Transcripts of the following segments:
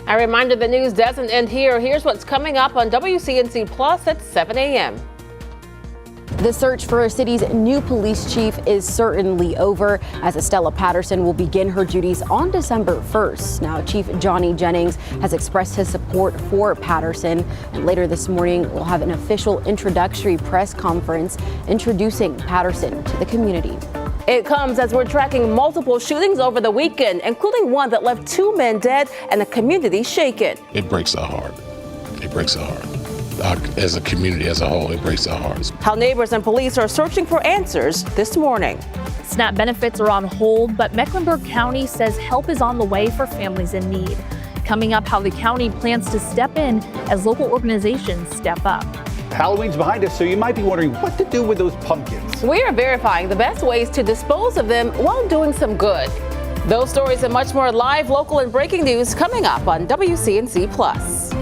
A reminder, the news doesn't end here. Here's what's coming up on WCNC Plus at 7 a.m. The search for a city's new police chief is certainly over, as Estella Patterson will begin her duties on December 1st. Now, Chief Johnny Jennings has expressed his support for Patterson, and later this morning we'll have an official introductory press conference introducing Patterson to the community. It comes as we're tracking multiple shootings over the weekend, including one that left 2 men dead and the community shaken. It breaks our heart. It breaks our heart. As a community as a whole, it breaks our hearts. How neighbors and police are searching for answers this morning. SNAP benefits are on hold, but Mecklenburg County says help is on the way for families in need. Coming up, how the county plans to step in as local organizations step up. Halloween's behind us, so you might be wondering what to do with those pumpkins. We are verifying the best ways to dispose of them while doing some good. Those stories and much more live, local, and breaking news coming up on WCNC Plus.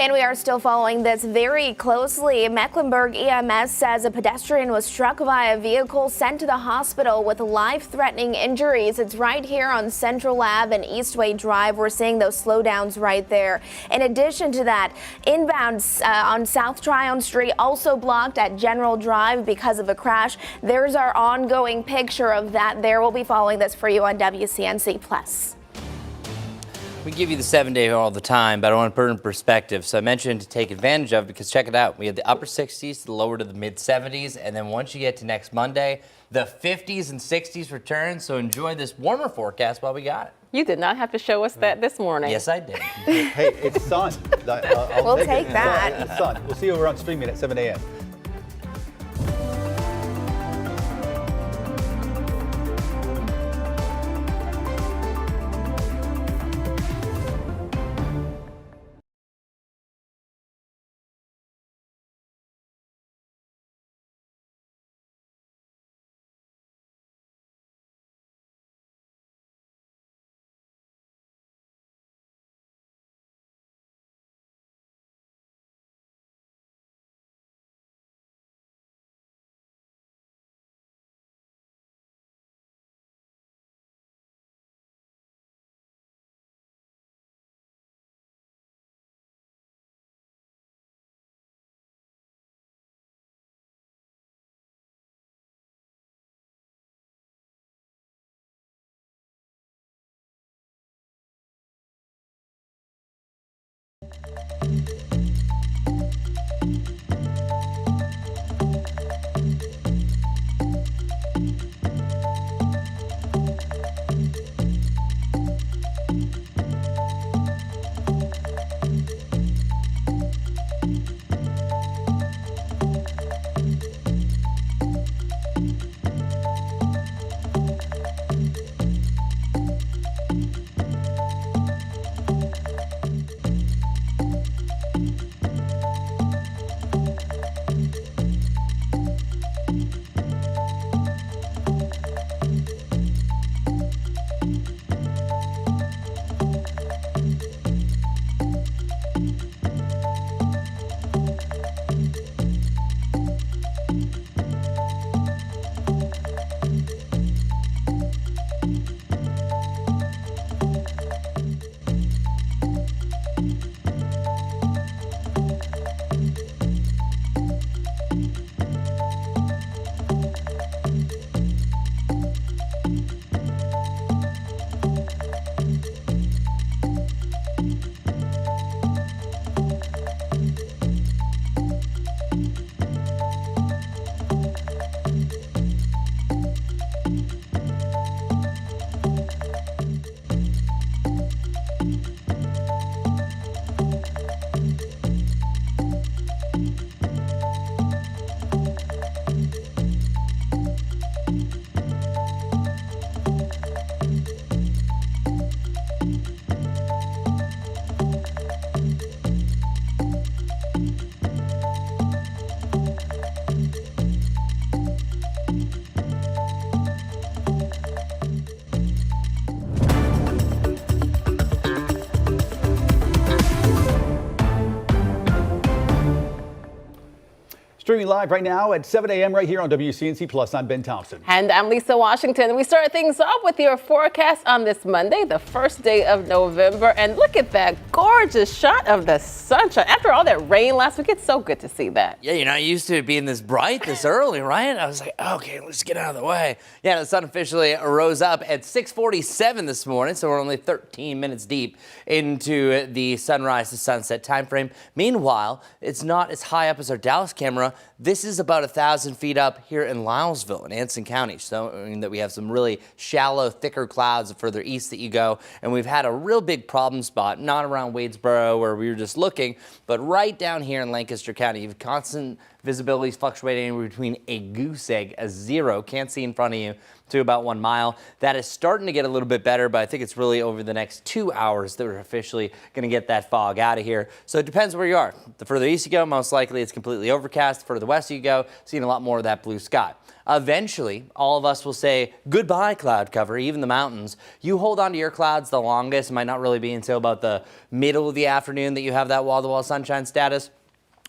And we are still following this very closely. Mecklenburg EMS says a pedestrian was struck by a vehicle sent to the hospital with life-threatening injuries. It's right here on Central Ave and Eastway Drive. We're seeing those slowdowns right there. In addition to that, inbound on South Tryon Street also blocked at General Drive because of a crash. There's our ongoing picture of that there. We'll be following this for you on WCNC Plus. We give you the 7-day all the time, but I want to put it in perspective. So I mentioned to take advantage of, because check it out. We have the upper 60s to the lower to the mid 70s. And then once you get to next Monday, the 50s and 60s return. So enjoy this warmer forecast while we got it. You did not have to show us that this morning. Yes, I did. Hey, it's sun. We'll take that. It's sun. We'll see you over on streaming at 7 a.m. Streaming live right now at 7 a.m. right here on WCNC Plus. I'm Ben Thompson. And I'm Lisa Washington. We start things off with your forecast on this Monday, the first day of November. And look at that gorgeous shot of the sunshine. After all that rain last week, it's so good to see that. Yeah, you're not used to it being this bright this early, right? I was like, okay, let's get out of the way. Yeah, the sun officially rose up at 6:47 this morning, so we're only 13 minutes deep into the sunrise to sunset time frame. Meanwhile, it's not as high up as our Dallas camera. This is about 1,000 feet up here in Lylesville in Anson County, showing that we have some really shallow, thicker clouds the further east that you go. And we've had a real big problem spot, not around Wadesboro where we were just looking, but right down here in Lancaster County. You have constant visibility fluctuating between a goose egg, a 0, can't see in front of you, to about 1 mile. That is starting to get a little bit better, but I think it's really over the next 2 hours that we're officially going to get that fog out of here. So it depends where you are. The further east you go, most likely it's completely overcast. The further west you go, seeing a lot more of that blue sky. Eventually, all of us will say goodbye cloud cover, even the mountains. You hold on to your clouds the longest. It might not really be until about the middle of the afternoon that you have that wall-to-wall sunshine status,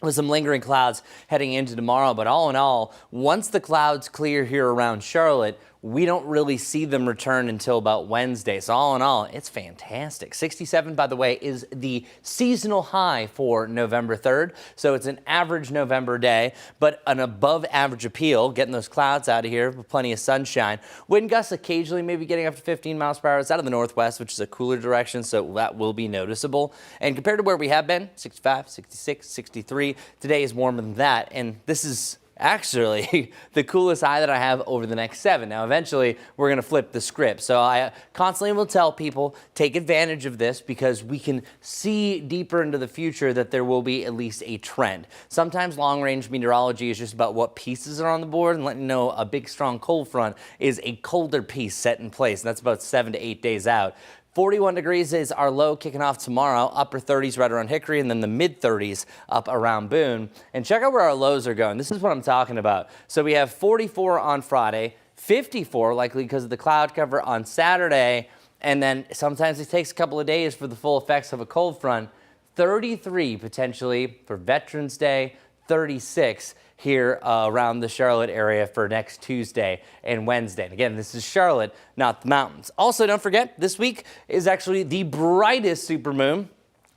with some lingering clouds heading into tomorrow. But all in all, once the clouds clear here around Charlotte, we don't really see them return until about Wednesday. So all in all, it's fantastic. 67, by the way, is the seasonal high for November 3rd. So it's an average November day, but an above average appeal, getting those clouds out of here with plenty of sunshine. Wind gusts occasionally maybe getting up to 15 miles per hour. It's out of the northwest, which is a cooler direction, so that will be noticeable. And compared to where we have been, 65, 66, 63, today is warmer than that. And this is actually the coolest high that I have over the next 7. Now, eventually, we're going to flip the script. So I constantly will tell people, take advantage of this because we can see deeper into the future that there will be at least a trend. Sometimes long-range meteorology is just about what pieces are on the board and letting you know a big, strong cold front is a colder piece set in place. And that's about 7 to 8 days out. 41 degrees is our low kicking off tomorrow, upper 30s right around Hickory, and then the mid 30s up around Boone. And check out where our lows are going. This is what I'm talking about. So we have 44 on Friday, 54 likely because of the cloud cover on Saturday, and then sometimes it takes a couple of days for the full effects of a cold front. 33 potentially for Veterans Day, 36 here around the Charlotte area for next Tuesday and Wednesday. And again, this is Charlotte, not the mountains. Also, don't forget, this week is actually the brightest supermoon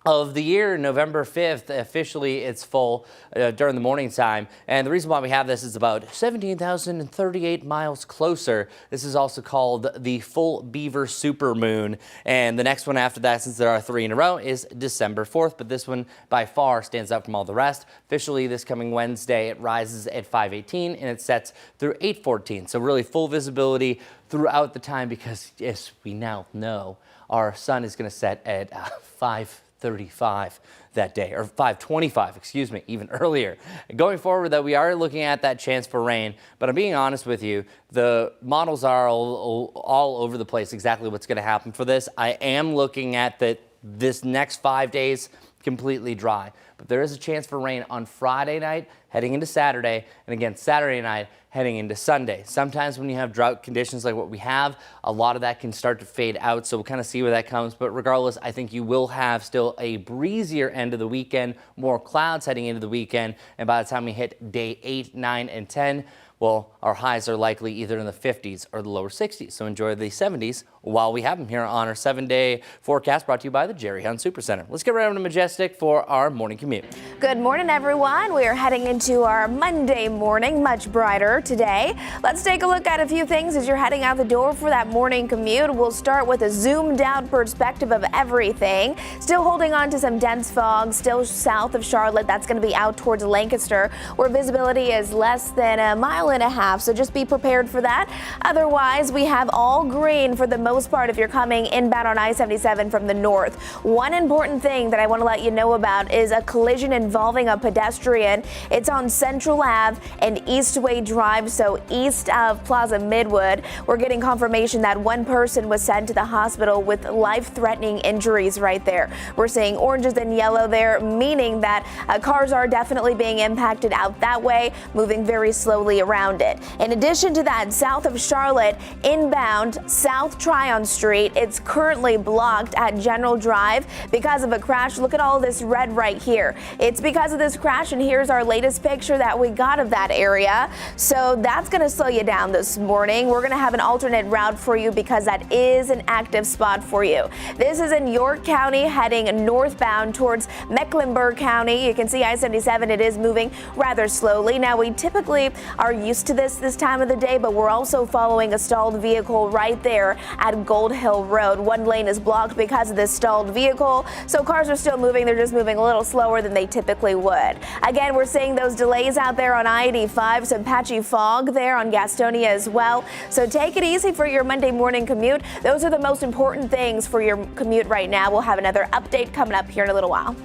of the year. November 5th, officially it's full during the morning time. And the reason why we have this is about 17,038 miles closer. This is also called the full Beaver supermoon. And the next one after that, since there are 3 in a row, is December 4th. But this one by far stands out from all the rest. Officially this coming Wednesday, it rises at 5:18 and it sets through 8:14. So really full visibility throughout the time because, as we now know, our sun is going to set at 5:35 that day, or 5:25, excuse me, even earlier. Going forward, though, we are looking at that chance for rain, but I'm being honest with you, the models are all over the place exactly what's going to happen for this. I am looking at this next 5 days completely dry, but there is a chance for rain on Friday night heading into Saturday, and again Saturday night heading into Sunday. Sometimes when you have drought conditions like what we have, a lot of that can start to fade out, so we'll kind of see where that comes. But regardless, I think you will have still a breezier end of the weekend, more clouds heading into the weekend, and by the time we hit day 8, 9, and 10, well, our highs are likely either in the 50s or the lower 60s. So enjoy the 70s while we have them here on our 7-day forecast brought to you by the Jerry Hunt Supercenter. Let's get right over to Majestic for our morning commute. Good morning, everyone. We are heading into our Monday morning, much brighter today. Let's take a look at a few things as you're heading out the door for that morning commute. We'll start with a zoomed out perspective of everything. Still holding on to some dense fog, still south of Charlotte. That's going to be out towards Lancaster, where visibility is less than a mile and a half. So just be prepared for that. Otherwise, we have all green for the most part if you're coming inbound on I-77 from the north. One important thing that I want to let you know about is a collision involving a pedestrian. It's on Central Ave and Eastway Drive, so east of Plaza Midwood. We're getting confirmation that one person was sent to the hospital with life-threatening injuries right there. We're seeing oranges and yellow there, meaning that cars are definitely being impacted out that way, moving very slowly around. around it. In addition to that, south of Charlotte, inbound South Tryon Street, it's currently blocked at General Drive because of a crash. Look at all this red right here. It's because of this crash, and here's our latest picture that we got of that area. So that's going to slow you down this morning. We're going to have an alternate route for you because that is an active spot for you. This is in York County heading northbound towards Mecklenburg County. You can see I-77, it is moving rather slowly. Now, we typically are used to this time of the day, but we're also following a stalled vehicle right there at Gold Hill Road. One lane is blocked because of this stalled vehicle, so cars are still moving. They're just moving a little slower than they typically would. Again, we're seeing those delays out there on I-85, some patchy fog there on Gastonia as well. So take it easy for your Monday morning commute. Those are the most important things for your commute right now. We'll have another update coming up here in a little while.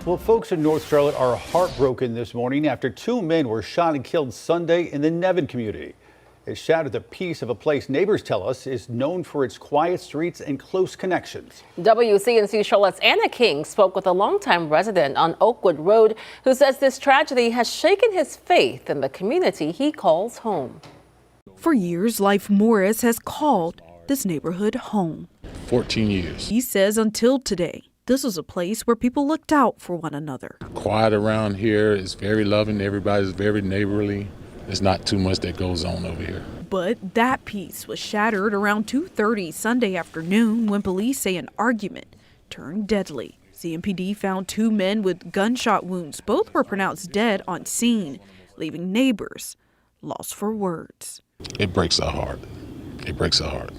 Well, folks in North Charlotte are heartbroken this morning after 2 men were shot and killed Sunday in the Nevin community. It shattered the peace of a place neighbors tell us is known for its quiet streets and close connections. WCNC Charlotte's Anna King spoke with a longtime resident on Oakwood Road who says this tragedy has shaken his faith in the community he calls home. For years, Life Morris has called this neighborhood home. 14 years. He says until today, this was a place where people looked out for one another. Quiet around here. It's very loving. Everybody's very neighborly. There's not too much that goes on over here. But that peace was shattered around 2:30 Sunday afternoon when police say an argument turned deadly. CMPD found 2 men with gunshot wounds. Both were pronounced dead on scene, leaving neighbors lost for words. It breaks our heart. It breaks our heart.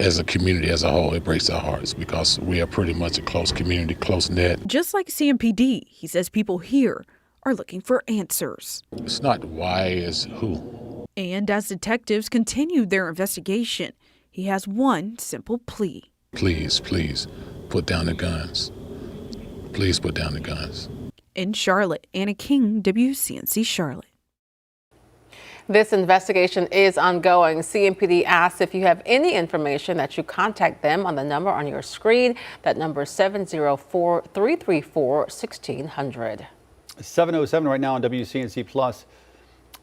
As a community as a whole, it breaks our hearts because we are pretty much a close community, close-knit. Just like CMPD, he says people here are looking for answers. It's not why, it's who. And as detectives continued their investigation, he has one simple plea. Please, please, put down the guns. Please put down the guns. In Charlotte, Anna King, WCNC Charlotte. This investigation is ongoing. CMPD asks if you have any information that you contact them on the number on your screen. That number is 704-334-1600. 7:07 right now on WCNC Plus.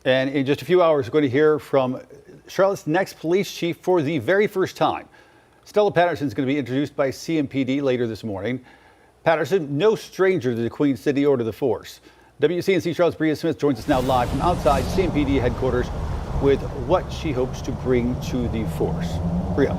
And in just a few hours, we're going to hear from Charlotte's next police chief for the very first time. Stella Patterson is going to be introduced by CMPD later this morning. Patterson, no stranger to the Queen City or to the force. WCNC Charlotte's Bria Smith joins us now live from outside CMPD headquarters with what she hopes to bring to the force. Bria.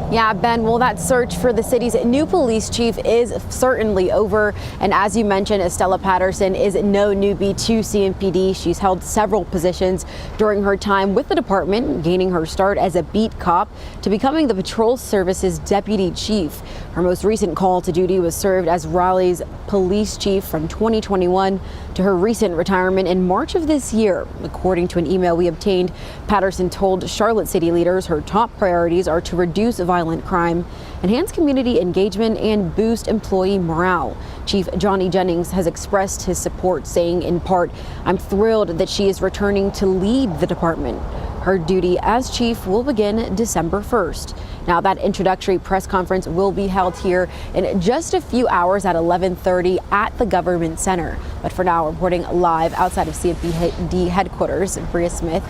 Yeah, Ben, well, that search for the city's new police chief is certainly over. And as you mentioned, Estella Patterson is no newbie to CMPD. She's held several positions during her time with the department, gaining her start as a beat cop to becoming the patrol service's deputy chief. Her most recent call to duty was served as Raleigh's police chief from 2021 to her recent retirement in March of this year. According to an email we obtained, Patterson told Charlotte city leaders her top priorities are to reduce violent crime, enhance community engagement, and boost employee morale. Chief Johnny Jennings has expressed his support, saying in part, "I'm thrilled that she is returning to lead the department. Her duty as chief will begin December 1st. Now, that introductory press conference will be held here in just a few hours at 11:30 at the Government Center. But for now, reporting live outside of CMPD headquarters, Bria Smith,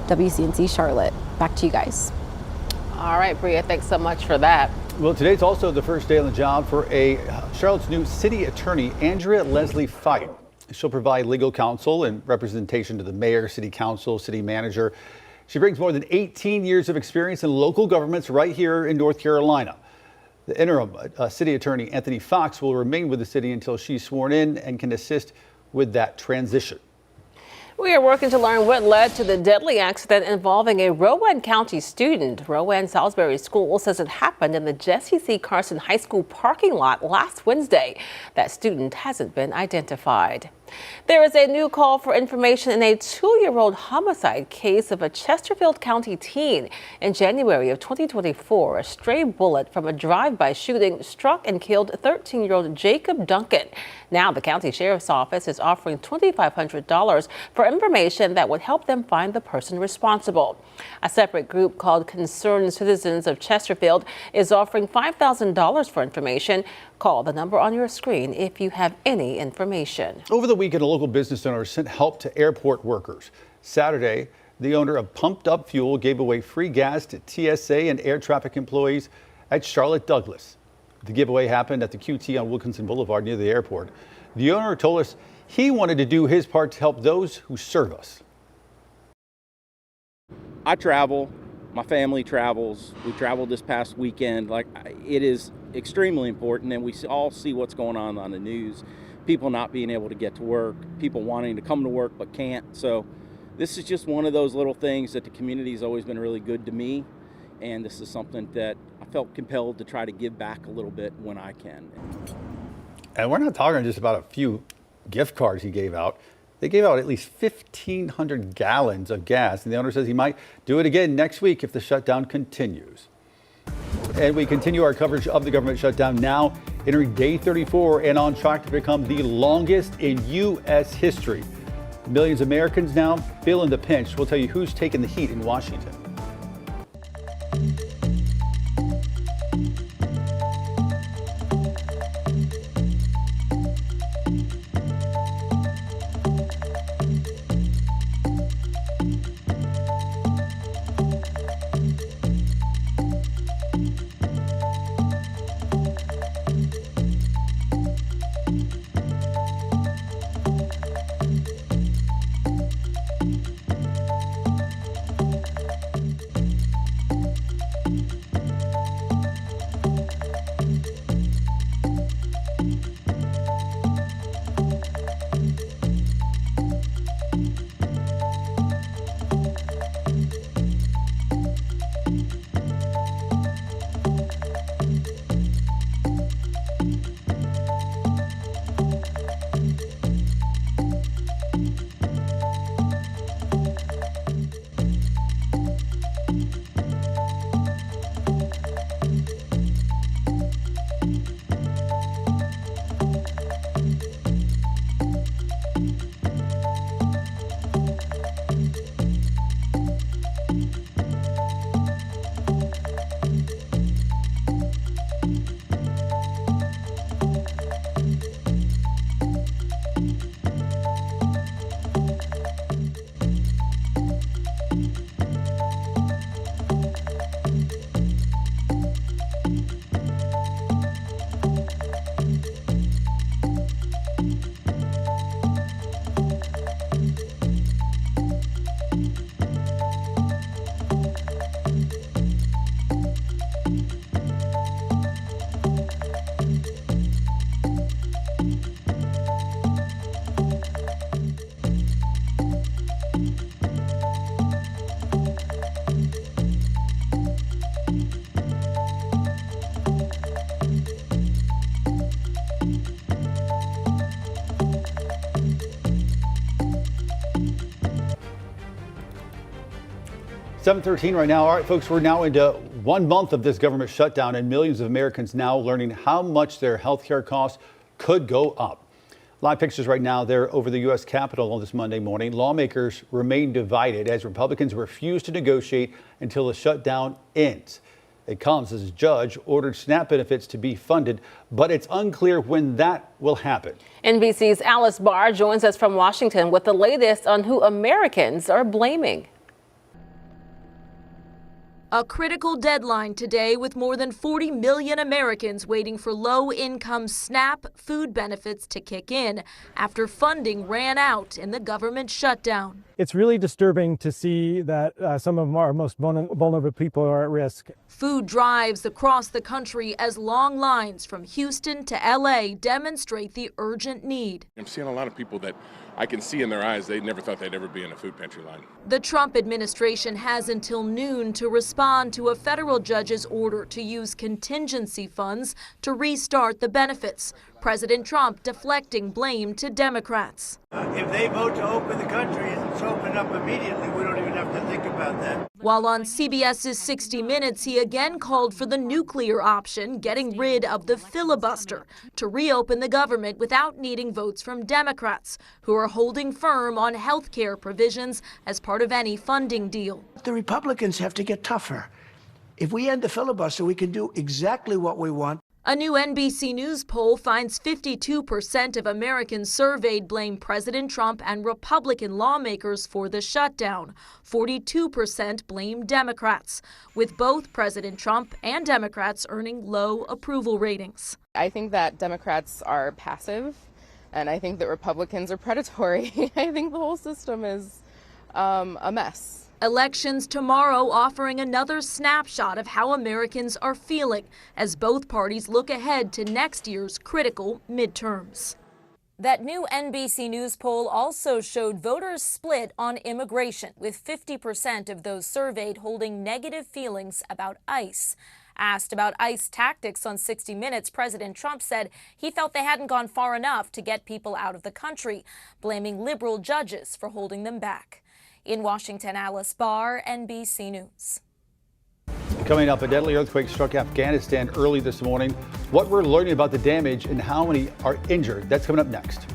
WCNC Charlotte. Back to you guys. All right, Bria, thanks so much for that. Well, today's also the first day on the job for Charlotte's new city attorney, Andrea Leslie Fight. She'll provide legal counsel and representation to the mayor, city council, city manager. She brings more than 18 years of experience in local governments right here in North Carolina. The interim city attorney, Anthony Fox, will remain with the city until she's sworn in and can assist with that transition. We are working to learn what led to the deadly accident involving a Rowan County student. Rowan Salisbury School says it happened in the Jesse C. Carson High School parking lot last Wednesday. That student hasn't been identified. There is a new call for information in a 2-year-old homicide case of a Chesterfield County teen. In January of 2024, a stray bullet from a drive-by shooting struck and killed 13-year-old Jacob Duncan. Now the county sheriff's office is offering $2,500 for information that would help them find the person responsible. A separate group called Concerned Citizens of Chesterfield is offering $5,000 for information. Call the number on your screen if you have any information. Over the weekend, a local business owner sent help to airport workers. Saturday, the owner of Pumped Up Fuel gave away free gas to TSA and air traffic employees at Charlotte Douglas. The giveaway happened at the QT on Wilkinson Boulevard near the airport. The owner told us he wanted to do his part to help those who serve us. I travel, my family travels. We traveled this past weekend. It is extremely important, and we all see what's going on the news. People not being able to get to work, people wanting to come to work but can't. So this is just one of those little things that the community has always been really good to me, and this is something that I felt compelled to try to give back a little bit when I can. And we're not talking just about a few gift cards he gave out. They gave out at least 1,500 gallons of gas, and the owner says he might do it again next week if the shutdown continues. And we continue our coverage of the government shutdown, now entering day 34 and on track to become the longest in U.S. history. Millions of Americans now feeling the pinch. We'll tell you who's taking the heat in Washington. $7:13 right now. All right, folks, we're now into 1 month of this government shutdown, and millions of Americans now learning how much their health care costs could go up. Live pictures right now there over the U.S. Capitol on this Monday morning. Lawmakers remain divided as Republicans refuse to negotiate until the shutdown ends. It comes as a judge ordered SNAP benefits to be funded, but it's unclear when that will happen. NBC's Alice Barr joins us from Washington with the latest on who Americans are blaming. A critical deadline today, with more than 40 million Americans waiting for low-income SNAP food benefits to kick in after funding ran out in the government shutdown. It's really disturbing to see that some of our most vulnerable people are at risk. Food drives across the country as long lines from Houston to LA demonstrate the urgent need. I'm seeing a lot of people that I can see in their eyes they never thought they'd ever be in a food pantry line. The Trump administration has until noon to respond to a federal judge's order to use contingency funds to restart the benefits. President Trump deflecting blame to Democrats. If they vote to open the country and it's opened up immediately, we don't even have to think about that. While on CBS's 60 Minutes, he again called for the nuclear option, getting rid of the filibuster to reopen the government without needing votes from Democrats, who are holding firm on health care provisions as part of any funding deal. The Republicans have to get tougher. If we end the filibuster, we can do exactly what we want. A new NBC News poll finds 52% of Americans surveyed blame President Trump and Republican lawmakers for the shutdown. 42% blame Democrats, with both President Trump and Democrats earning low approval ratings. I think that Democrats are passive, and I think that Republicans are predatory. I think the whole system is a mess. Elections tomorrow offering another snapshot of how Americans are feeling as both parties look ahead to next year's critical midterms. That new NBC News poll also showed voters split on immigration, with 50% of those surveyed holding negative feelings about ICE. Asked about ICE tactics on 60 Minutes, President Trump said he felt they hadn't gone far enough to get people out of the country, blaming liberal judges for holding them back. In Washington, Alice Barr, NBC News. Coming up, a deadly earthquake struck Afghanistan early this morning. What we're learning about the damage and how many are injured, that's coming up next.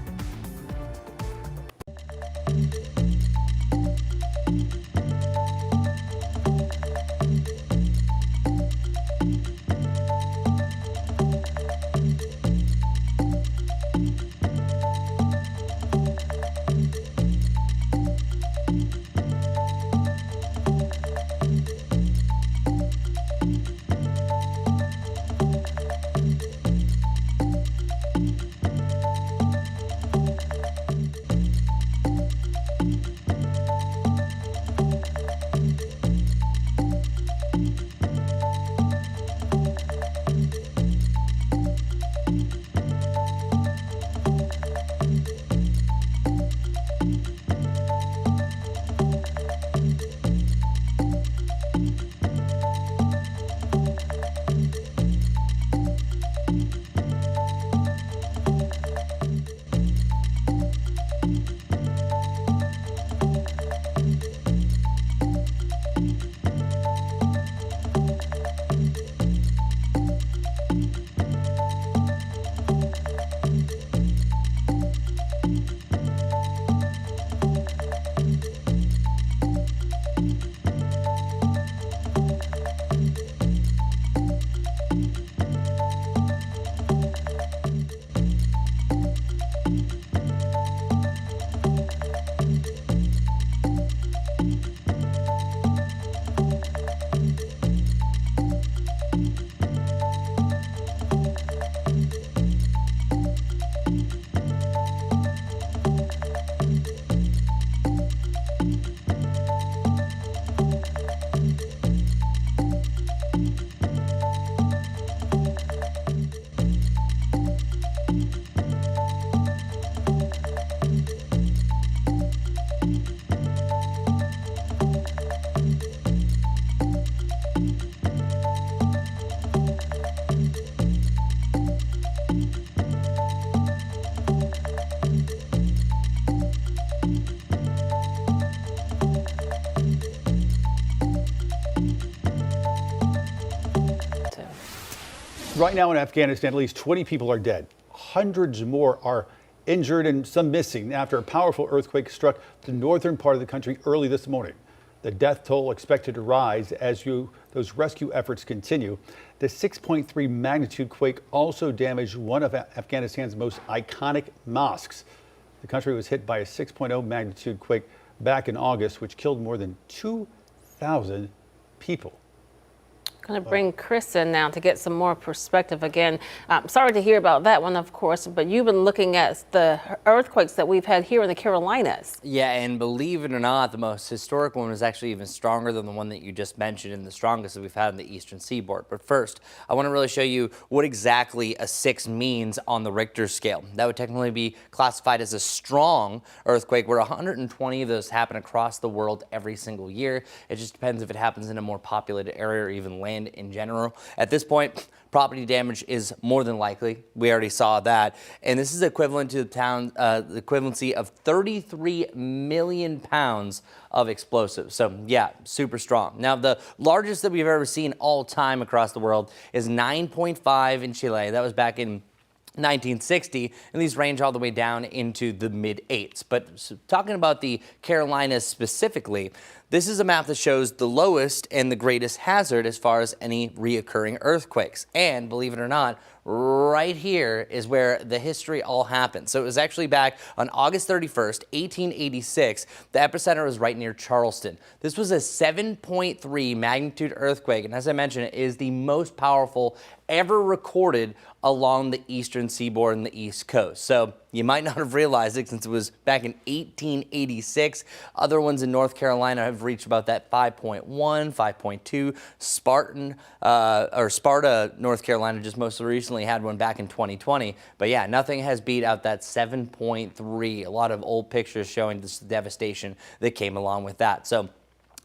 Right now in Afghanistan, at least 20 people are dead. Hundreds more are injured and some missing after a powerful earthquake struck the northern part of the country early this morning. The death toll expected to rise as those rescue efforts continue. The 6.3 magnitude quake also damaged one of Afghanistan's most iconic mosques. The country was hit by a 6.0 magnitude quake back in August, which killed more than 2,000 people. Going to bring Chris in now to get some more perspective again. Sorry to hear about that one, of course, but you've been looking at the earthquakes that we've had here in the Carolinas. Yeah, and believe it or not, the most historic one was actually even stronger than the one that you just mentioned, and the strongest that we've had in the eastern seaboard. But first, I want to really show you what exactly a 6 means on the Richter scale. That would technically be classified as a strong earthquake, where 120 of those happen across the world every single year. It just depends if it happens in a more populated area or even land land in general. At this point, property damage is more than likely. We already saw that. And this is equivalent to the equivalency of 33 million pounds of explosives. So yeah, super strong. Now, the largest that we've ever seen all time across the world is 9.5 in Chile. That was back in 1960, and these range all the way down into the mid-8s. But talking about the Carolinas specifically, this is a map that shows the lowest and the greatest hazard as far as any reoccurring earthquakes. And believe it or not, right here is where the history all happened. So it was actually back on August 31st, 1886. The epicenter was right near Charleston. This was a 7.3 magnitude earthquake, and as I mentioned, it is the most powerful ever recorded along the eastern seaboard and the East Coast. So you might not have realized it since it was back in 1886. Other ones in North Carolina have reached about that 5.1, 5.2. Sparta, North Carolina just most recently had one back in 2020. But yeah, nothing has beat out that 7.3. A lot of old pictures showing this devastation that came along with that. So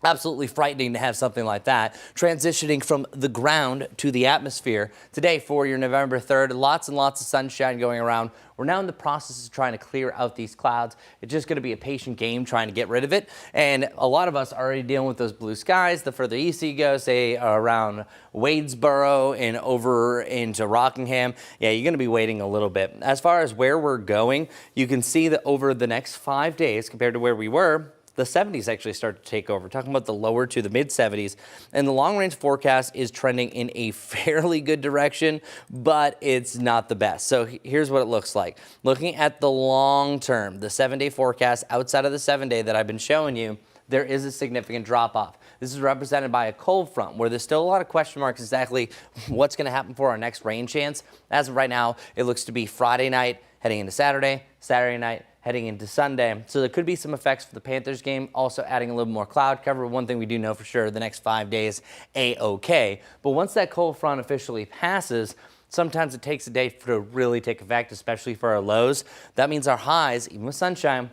absolutely frightening to have something like that transitioning from the ground to the atmosphere. Today for your November 3rd, lots and lots of sunshine going around. We're now in the process of trying to clear out these clouds. It's just going to be a patient game trying to get rid of it. And a lot of us are already dealing with those blue skies. The further east you go, say around Wadesboro and over into Rockingham, yeah, you're going to be waiting a little bit. As far as where we're going, you can see that over the next 5 days compared to where we were, the 70s actually start to take over, talking about the lower to the mid 70s. And the long range forecast is trending in a fairly good direction, but it's not the best. So here's what it looks like. Looking at the long term, the 7-day forecast outside of the 7-day that I've been showing you, there is a significant drop off. This is represented by a cold front where there's still a lot of question marks exactly what's going to happen for our next rain chance. As of right now, it looks to be Friday night heading into Saturday, Saturday night heading into Sunday. So there could be some effects for the Panthers game, also adding a little more cloud cover. One thing we do know for sure, the next 5 days, A-OK. But once that cold front officially passes, sometimes it takes a day to really take effect, especially for our lows. That means our highs, even with sunshine,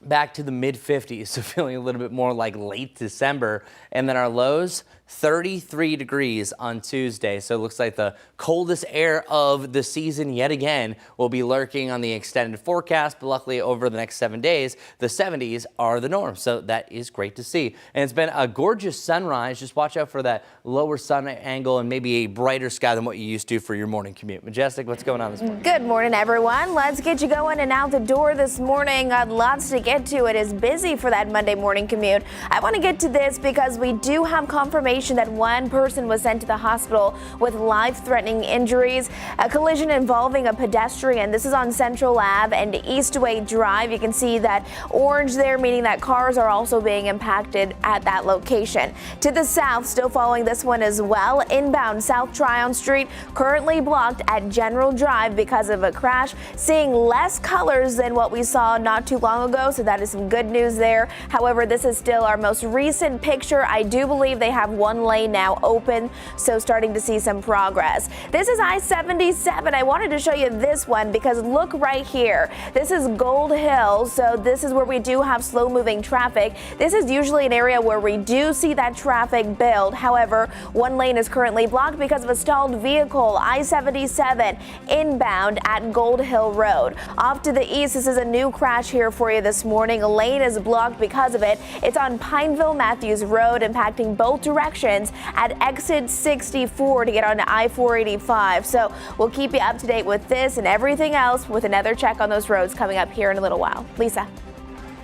back to the mid 50s, so feeling a little bit more like late December. And then our lows, 33 degrees on Tuesday. So it looks like the coldest air of the season yet again will be lurking on the extended forecast. But luckily over the next 7 days, the 70s are the norm. So that is great to see. And it's been a gorgeous sunrise. Just watch out for that lower sun angle and maybe a brighter sky than what you used to for your morning commute. Majestic, what's going on this morning? Good morning, everyone. Let's get you going and out the door this morning. Lots to get to. It is busy for that Monday morning commute. I want to get to this because we do have confirmation that one person was sent to the hospital with life-threatening injuries. A collision involving a pedestrian. This is on Central Ave and Eastway Drive. You can see that orange there, meaning that cars are also being impacted at that location. To the south, still following this one as well, inbound South Tryon Street, currently blocked at General Drive because of a crash. Seeing less colors than what we saw not too long ago, so that is some good news there. However, this is still our most recent picture. I do believe they have one lane now open, so starting to see some progress. This is I-77. I wanted to show you this one because look right here. This is Gold Hill, so this is where we do have slow moving traffic. This is usually an area where we do see that traffic build. However, one lane is currently blocked because of a stalled vehicle. I-77 inbound at Gold Hill Road. Off to the east, this is a new crash here for you this morning. A lane is blocked because of it. It's on Pineville Matthews Road, impacting both directions at exit 64 to get onto I-485. So we'll keep you up to date with this and everything else with another check on those roads coming up here in a little while. Lisa.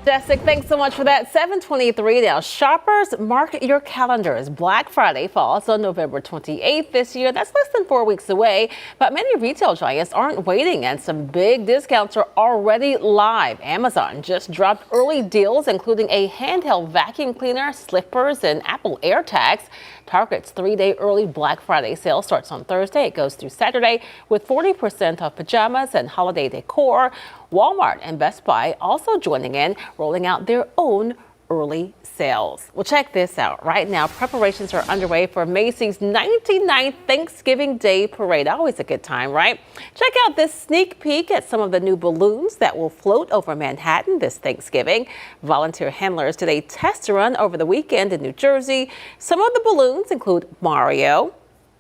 Jessica, thanks so much for that. 7:23 now. Shoppers, mark your calendars. Black Friday falls on November 28th this year. That's less than 4 weeks away, but many retail giants aren't waiting, and some big discounts are already live. Amazon just dropped early deals, including a handheld vacuum cleaner, slippers, and Apple AirTags. Target's 3-day early Black Friday sale starts on Thursday. It goes through Saturday with 40% off pajamas and holiday decor. Walmart and Best Buy also joining in, rolling out their own early sales. Well, check this out. Right now, preparations are underway for Macy's 99th Thanksgiving Day Parade. Always a good time, right? Check out this sneak peek at some of the new balloons that will float over Manhattan this Thanksgiving. Volunteer handlers did a test run over the weekend in New Jersey. Some of the balloons include Mario,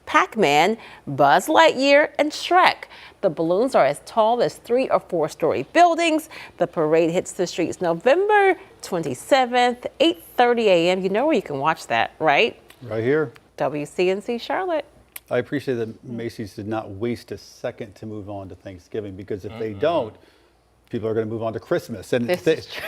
Pac-Man, Buzz Lightyear, and Shrek. The balloons are as tall as 3 or 4-story buildings. The parade hits the streets November 27th, 8:30 a.m. You know where you can watch that, right? Right here. WCNC Charlotte. I appreciate that Macy's did not waste a second to move on to Thanksgiving, because if they don't, people are going to move on to Christmas. And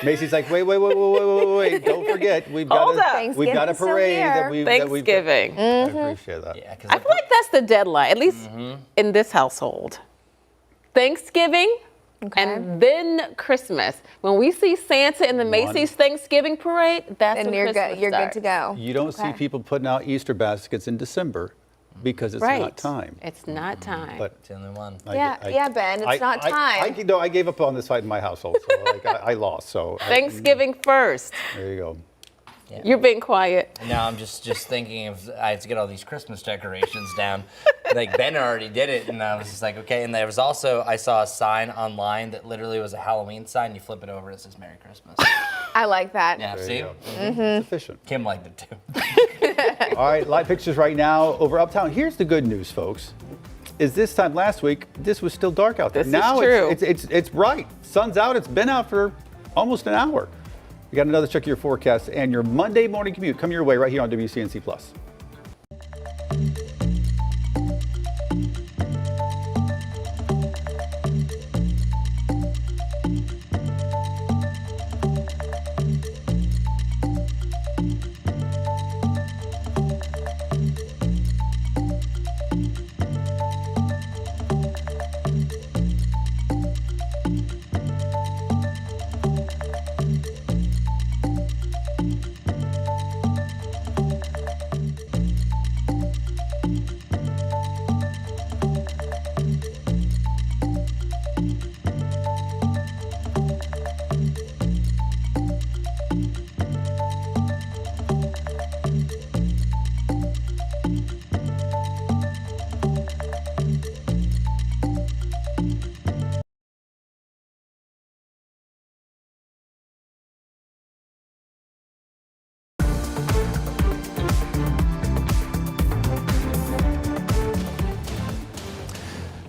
Macy's like, wait, don't forget, we've got a parade that we've Thanksgiving. I appreciate that. Yeah, I feel like that's the deadline, at least in this household. Thanksgiving and then Christmas. When we see Santa in the Macy's Thanksgiving parade, that's when Christmas You're good starts. to go. You don't see people putting out Easter baskets in December because it's not time. It's not time. But It's the only one. Yeah, Ben, it's not time. I gave up on this fight in my household, so like, I lost. So Thanksgiving first. there you go. Yeah. You're being quiet. Now I'm just thinking if I had to get all these Christmas decorations down. Like Ben already did it, and I was just like, okay. And there was also, I saw a sign online that literally was a Halloween sign. You flip it over, it says Merry Christmas. I like that. Yeah, There see? you go. It's efficient. Kim liked it too. All right, live pictures right now over Uptown. Here's the good news, folks. Is this time last week, this was still dark out there. This is Now true. it's bright. Sun's out. It's been out for almost an hour. We got another check of your forecast and your Monday morning commute come your way right here on WCNC Plus.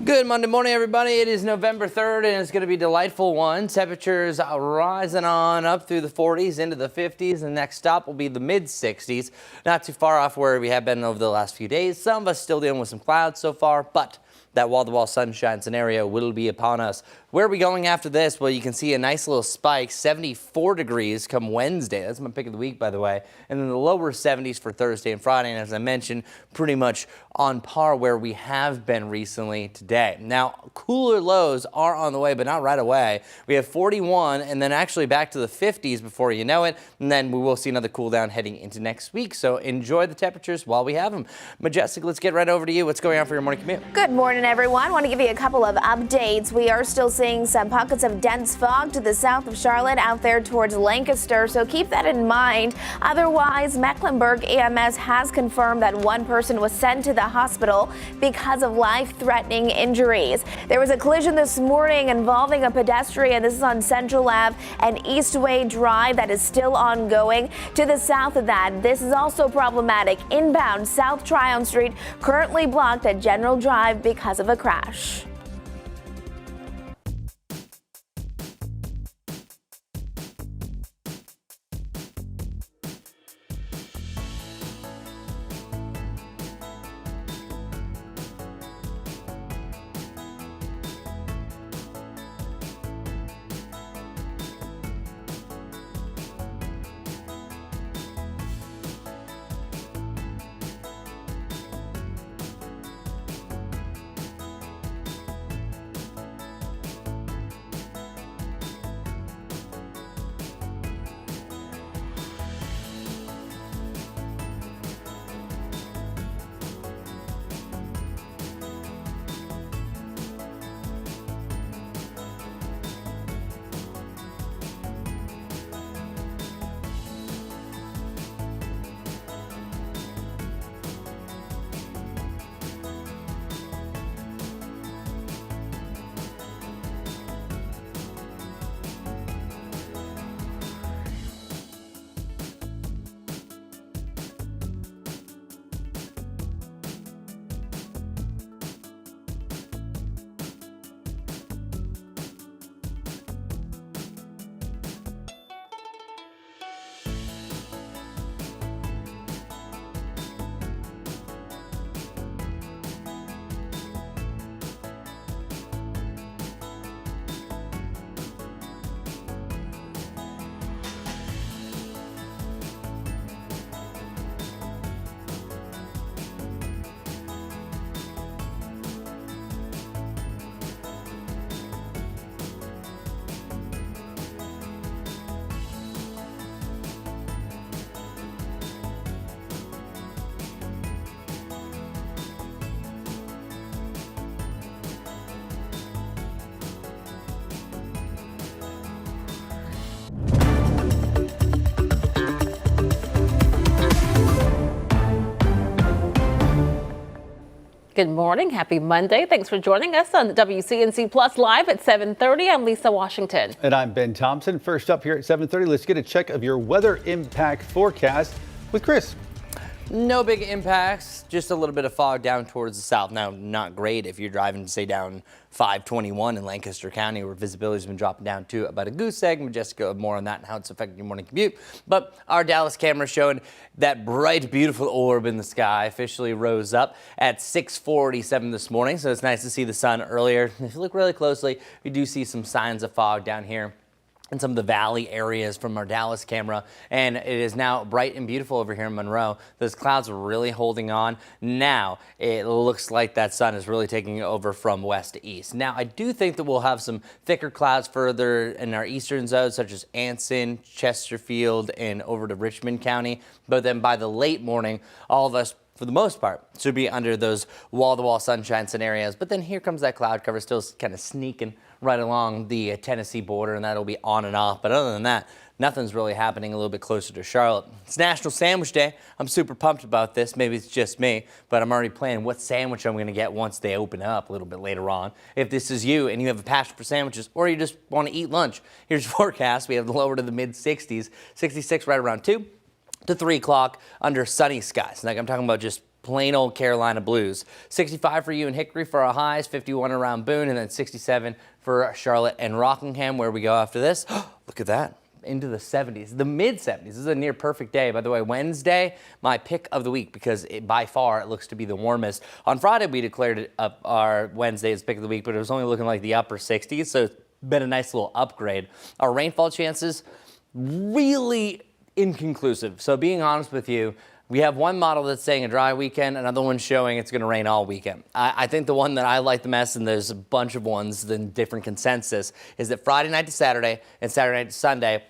Good Monday morning, everybody. It is November 3rd, and it's going to be a delightful one. Temperatures rising on up through the 40s into the 50s. The next stop will be the mid-60s. Not too far off where we have been over the last few days. Some of us still dealing with some clouds so far, but that wall-to-wall sunshine scenario will be upon us. Where are we going after this? Well, you can see a nice little spike, 74 degrees come Wednesday. That's my pick of the week, by the way. And then the lower 70s for Thursday and Friday. And as I mentioned, pretty much on par where we have been recently today. Now, cooler lows are on the way, but not right away. We have 41 and then actually back to the 50s before you know it. And then we will see another cool down heading into next week. So enjoy the temperatures while we have them. Majestic, let's get right over to you. What's going on for your morning commute? Good morning, everyone. Want to give you a couple of updates. We are still seeing some pockets of dense fog to the south of Charlotte out there towards Lancaster, so keep that in mind. Otherwise, Mecklenburg EMS has confirmed that one person was sent to the hospital because of life-threatening injuries. There was a collision this morning involving a pedestrian. This is on Central Ave and Eastway Drive that is still ongoing. To the south of that, this is also problematic. Inbound South Tryon Street currently blocked at General Drive because of a crash. Good morning. Happy Monday. Thanks for joining us on WCNC Plus Live at 7:30. I'm Lisa Washington. And I'm Ben Thompson. First up here at 7:30, let's get a check of your weather impact forecast with Chris. No big impacts, just a little bit of fog down towards the south. Now, not great if you're driving, say, down 521 in Lancaster County, where visibility's been dropping down to about a goose egg. Jessica, more on that and how it's affecting your morning commute. But our Dallas camera showing that bright, beautiful orb in the sky officially rose up at 6:47 this morning. So it's nice to see the sun earlier. If you look really closely, we do see some signs of fog down here in some of the valley areas from our Dallas camera, and it is now bright and beautiful over here in Monroe. Those clouds are really holding on. Now it looks like that sun is really taking over from west to east. Now I do think that we'll have some thicker clouds further in our eastern zones, such as Anson, Chesterfield, and over to Richmond County. But then by the late morning, all of us, for the most part, should be under those wall-to-wall sunshine scenarios. But then here comes that cloud cover still kind of sneaking right along the Tennessee border, and that'll be on and off. But other than that, nothing's really happening a little bit closer to Charlotte. It's National Sandwich Day. I'm super pumped about this. Maybe it's just me, but I'm already planning what sandwich I'm going to get once they open up a little bit later on. If this is you and you have a passion for sandwiches, or you just want to eat lunch, here's your forecast. We have the lower to the mid-60s, 66 right around 2 to 3 o'clock under sunny skies. Like I'm talking about just plain old Carolina blues. 65 for you in Hickory for our highs, 51 around Boone, and then 67 for Charlotte and Rockingham, where we go after this. Look at that. Into the 70s, the mid-70s. This is a near perfect day. By the way, Wednesday, my pick of the week, because by far it looks to be the warmest. On Friday, we declared it up our Wednesday as pick of the week, but it was only looking like the upper 60s, so it's been a nice little upgrade. Our rainfall chances, really inconclusive. So being honest with you, we have one model that's saying a dry weekend, another one showing it's going to rain all weekend. I think the one that I like the best, and there's a bunch of ones in different consensus, is that Friday night to Saturday and Saturday night to Sunday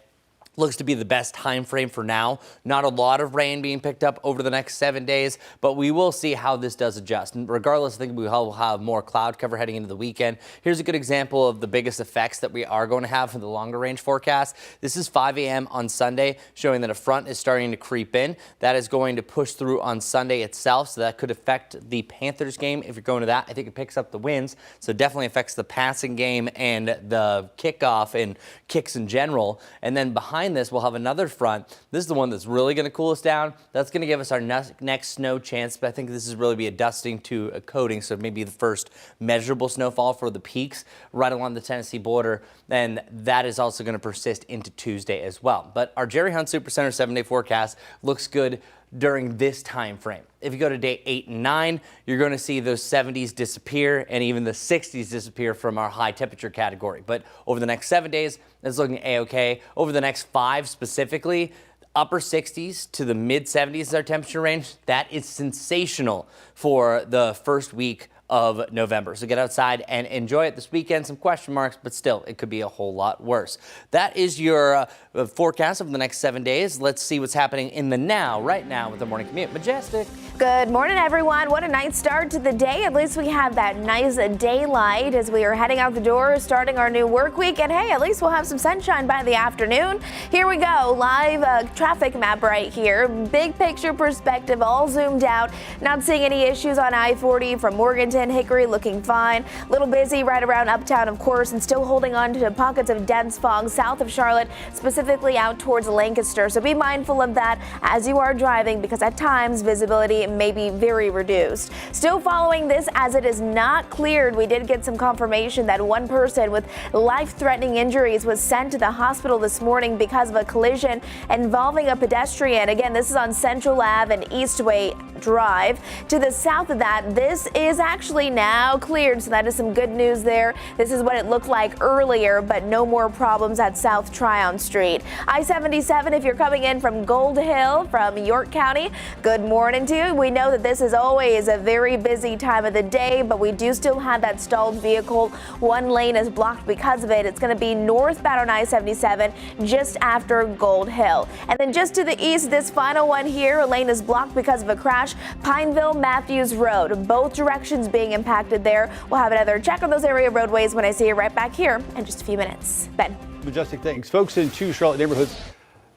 looks to be the best time frame for now. Not a lot of rain being picked up over the next 7 days, but we will see how this does adjust. And regardless, I think we will have more cloud cover heading into the weekend. Here's a good example of the biggest effects that we are going to have for the longer range forecast. This is 5 a.m. on Sunday, showing that a front is starting to creep in. That is going to push through on Sunday itself, so that could affect the Panthers game. If you're going to that, I think it picks up the wins, so it definitely affects the passing game and the kickoff and kicks in general. And then behind this, we'll have another front. This is the one that's really going to cool us down. That's going to give us our next snow chance, but I think this is really be a dusting to a coating, so maybe the first measurable snowfall for the peaks right along the Tennessee border, and that is also going to persist into Tuesday as well. But our Jerry Hunt Supercenter 7-day forecast looks good during this time frame. If you go to day 8 and 9, you're going to see those 70s disappear and even the 60s disappear from our high temperature category. But over the next 7 days, it's looking A-OK. Over the next 5 specifically, upper 60s to the mid 70s is our temperature range. That is sensational for the first week of November. So get outside and enjoy it this weekend. Some question marks, but still, it could be a whole lot worse. That is your forecast over the next 7 days. Let's see what's happening in the now, right now, with the morning commute. Majestic. Good morning, everyone. What a nice start to the day. At least we have that nice daylight as we are heading out the door, starting our new work week. And hey, at least we'll have some sunshine by the afternoon. Here we go. Live traffic map right here. Big picture perspective, all zoomed out. Not seeing any issues on I-40 from Morganton. Hickory looking fine. A little busy right around Uptown, of course, and still holding on to pockets of dense fog south of Charlotte, specifically out towards Lancaster. So be mindful of that as you are driving, because at times visibility may be very reduced. Still following this as it is not cleared. We did get some confirmation that one person with life-threatening injuries was sent to the hospital this morning because of a collision involving a pedestrian. Again, this is on Central Ave and Eastway Drive. To the south of that, this is actually now cleared, so that is some good news there. This is what it looked like earlier, but no more problems at South Tryon Street. I-77, if you're coming in from Gold Hill from York County, good morning to you. We know that this is always a very busy time of the day, but we do still have that stalled vehicle. One lane is blocked because of it. It's going to be northbound on I-77 just after Gold Hill. And then just to the east, this final one here, a lane is blocked because of a crash. Pineville Matthews Road, both directions being impacted there. We'll have another check on those area roadways when I see you right back here in just a few minutes. Ben. Majestic, thanks. Folks in 2 Charlotte neighborhoods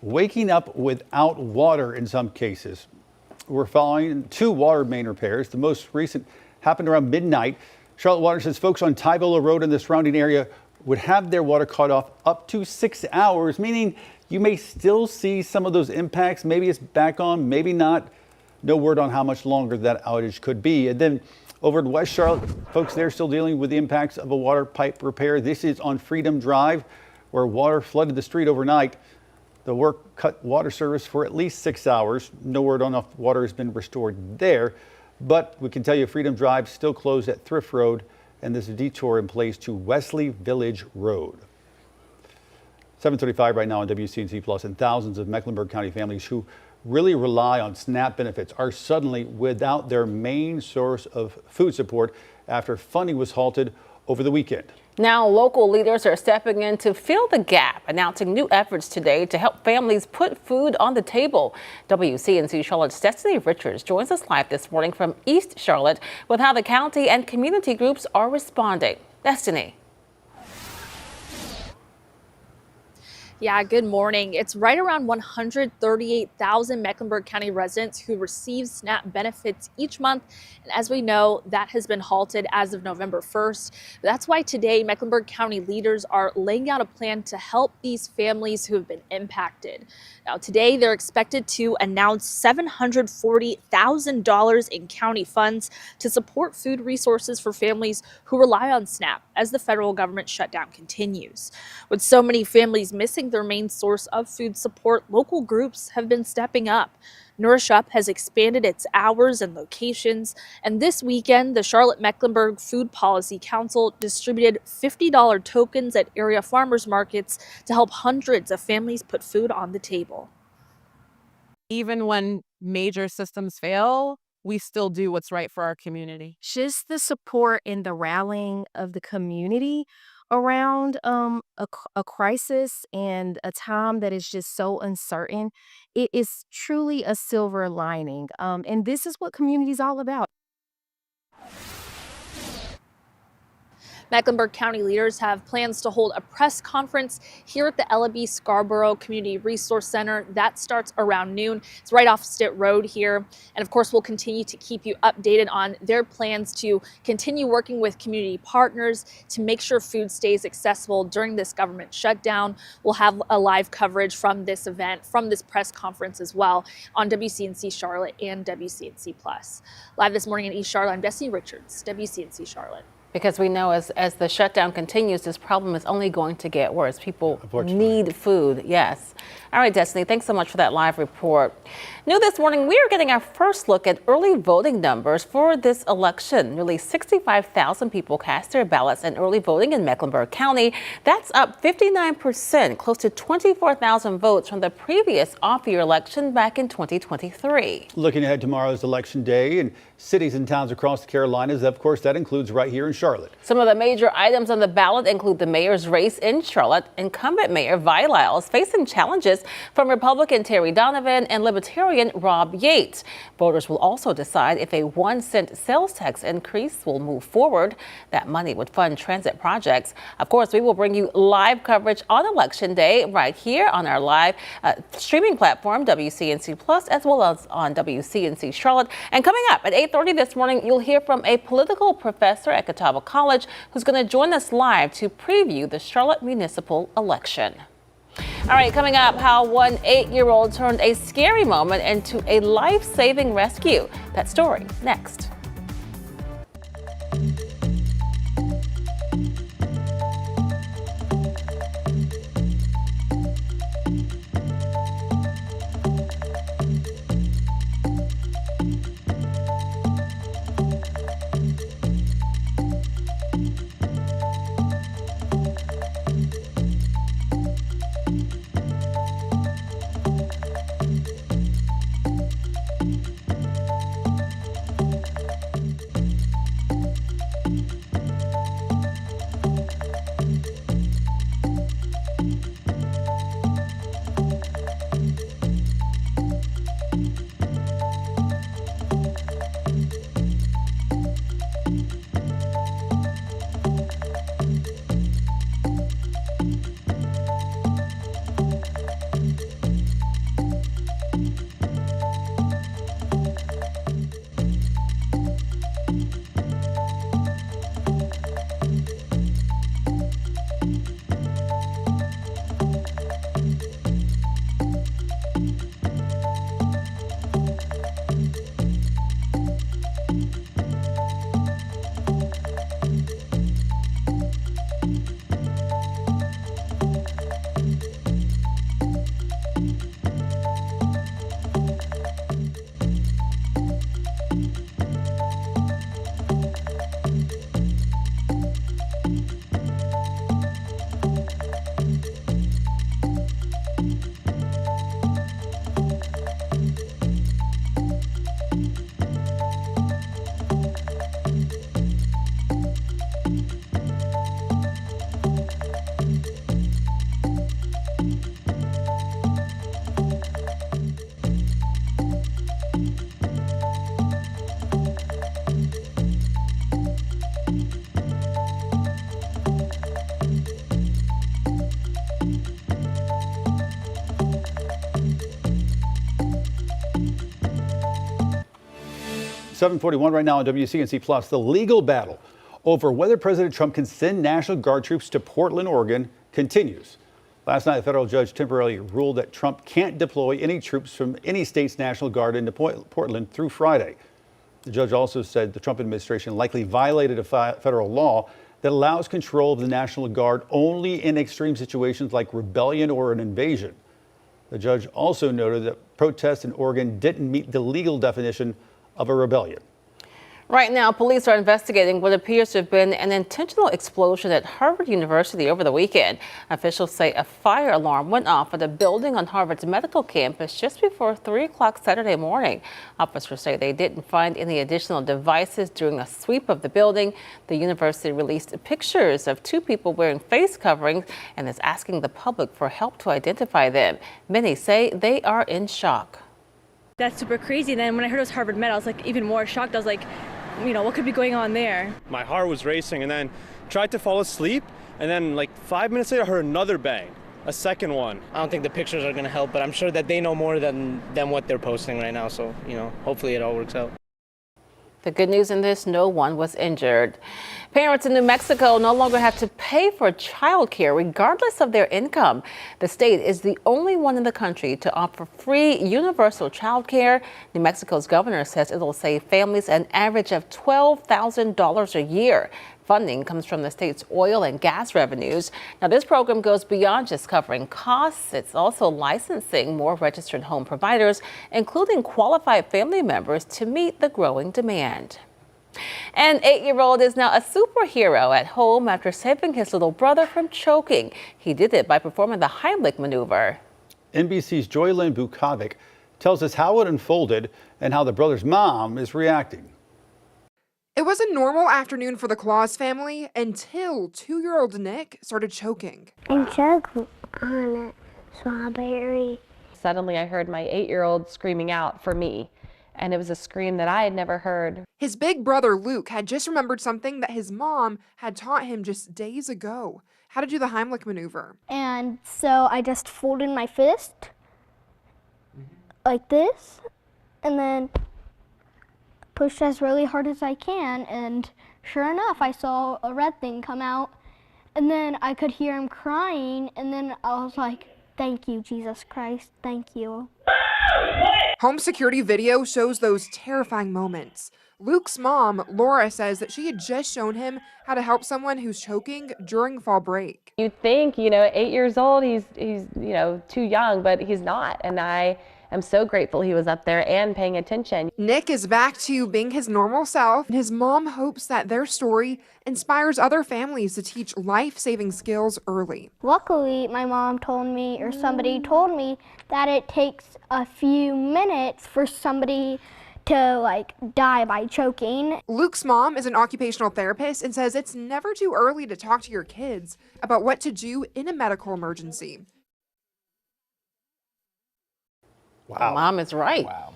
waking up without water in some cases. We're following 2 water main repairs. The most recent happened around midnight. Charlotte Water says folks on Tybola Road and the surrounding area would have their water cut off up to 6 hours, meaning you may still see some of those impacts. Maybe it's back on, maybe not. No word on how much longer that outage could be. And then over at West Charlotte, folks there still dealing with the impacts of a water pipe repair. This is on Freedom Drive, where water flooded the street overnight. The work cut water service for at least 6 hours. No word on if water has been restored there. But we can tell you Freedom Drive still closed at Thrift Road, and there's a detour in place to Wesley Village Road. 7:35 right now on WCNC Plus, and thousands of Mecklenburg County families who really rely on SNAP benefits are suddenly without their main source of food support after funding was halted over the weekend. Now, local leaders are stepping in to fill the gap, announcing new efforts today to help families put food on the table. WCNC Charlotte's Destiny Richards joins us live this morning from East Charlotte with how the county and community groups are responding. Destiny. Yeah, good morning. It's right around 138,000 Mecklenburg County residents who receive SNAP benefits each month. And as we know, that has been halted as of November 1st. That's why today Mecklenburg County leaders are laying out a plan to help these families who have been impacted. Now, today they're expected to announce $740,000 in county funds to support food resources for families who rely on SNAP as the federal government shutdown continues. With so many families missing their main source of food support, local groups have been stepping up. Nourish Up has expanded its hours and locations, and this weekend the Charlotte Mecklenburg Food Policy Council distributed $50 tokens at area farmers markets to help hundreds of families put food on the table. Even when major systems fail, we still do what's right for our community. Just the support and the rallying of the community around a crisis and a time that is just so uncertain, it is truly a silver lining. And this is what community is all about. Mecklenburg County leaders have plans to hold a press conference here at the Ellaby Scarborough Community Resource Center. That starts around noon. It's right off Stitt Road here. And of course, we'll continue to keep you updated on their plans to continue working with community partners to make sure food stays accessible during this government shutdown. We'll have a live coverage from this event, from this press conference as well on WCNC Charlotte and WCNC Plus. Live this morning in East Charlotte, I'm Destiny Richards, WCNC Charlotte. Because we know as the shutdown continues, this problem is only going to get worse. People need food. Yes. All right, Destiny, thanks so much for that live report. New this morning, we are getting our first look at early voting numbers for this election. Nearly 65,000 people cast their ballots in early voting in Mecklenburg County. That's up 59%, close to 24,000 votes from the previous off-year election back in 2023. Looking ahead tomorrow's election day in cities and towns across the Carolinas, of course, that includes right here in Charlotte. Some of the major items on the ballot include the mayor's race in Charlotte. Incumbent Mayor Vi Lyles facing challenges from Republican Terry Donovan and Libertarian Rob Yates. Voters will also decide if a 1-cent sales tax increase will move forward. That money would fund transit projects. Of course, we will bring you live coverage on Election Day right here on our live streaming platform, WCNC Plus, as well as on WCNC Charlotte. And coming up at 8:30 this morning, you'll hear from a political professor at Catawba College who's going to join us live to preview the Charlotte municipal election. All right, coming up, how one 8-year-old turned a scary moment into a life-saving rescue. That story next. 7:41 right now on WCNC Plus. The legal battle over whether President Trump can send National Guard troops to Portland, Oregon continues. Last night, a federal judge temporarily ruled that Trump can't deploy any troops from any state's National Guard into Portland through Friday. The judge also said the Trump administration likely violated a federal law that allows control of the National Guard only in extreme situations like rebellion or an invasion. The judge also noted that protests in Oregon didn't meet the legal definition of a rebellion. Right now, police are investigating what appears to have been an intentional explosion at Harvard University over the weekend. Officials say a fire alarm went off at a building on Harvard's medical campus just before 3 o'clock Saturday morning. Officers say they didn't find any additional devices during a sweep of the building. The university released pictures of 2 people wearing face coverings and is asking the public for help to identify them. Many say they are in shock. That's super crazy. And then when I heard it was Harvard Med, I was like even more shocked. I was like, what could be going on there? My heart was racing and then tried to fall asleep. And then like 5 minutes later, I heard another bang, a second one. I don't think the pictures are going to help, but I'm sure that they know more than what they're posting right now. So, hopefully it all works out. The good news in this, no one was injured. Parents in New Mexico no longer have to pay for child care regardless of their income. The state is the only one in the country to offer free universal child care. New Mexico's governor says it'll save families an average of $12,000 a year. Funding comes from the state's oil and gas revenues. Now, this program goes beyond just covering costs. It's also licensing more registered home providers, including qualified family members, to meet the growing demand. An 8-year-old is now a superhero at home after saving his little brother from choking. He did it by performing the Heimlich maneuver. NBC's Joylyn Bukovic tells us how it unfolded and how the brother's mom is reacting. It was a normal afternoon for the Claus family until 2-year-old Nick started choking. And choke on a strawberry. Suddenly I heard my 8-year-old screaming out for me, and it was a scream that I had never heard. His big brother Luke had just remembered something that his mom had taught him just days ago, how to do the Heimlich maneuver. And so I just folded my fist like this, and then pushed as really hard as I can, and sure enough, I saw a red thing come out, and then I could hear him crying, and then I was like, thank you, Jesus Christ, thank you. Home security video shows those terrifying moments. Luke's mom, Laura, says that she had just shown him how to help someone who's choking during fall break. You think, 8 years old, he's too young, but he's not, and I am so grateful he was up there and paying attention. Nick is back to being his normal self, and his mom hopes that their story inspires other families to teach life-saving skills early. Luckily, my mom told me, or somebody told me, that it takes a few minutes for somebody to die by choking. Luke's mom is an occupational therapist and says it's never too early to talk to your kids about what to do in a medical emergency. Wow. Mom is right. Wow.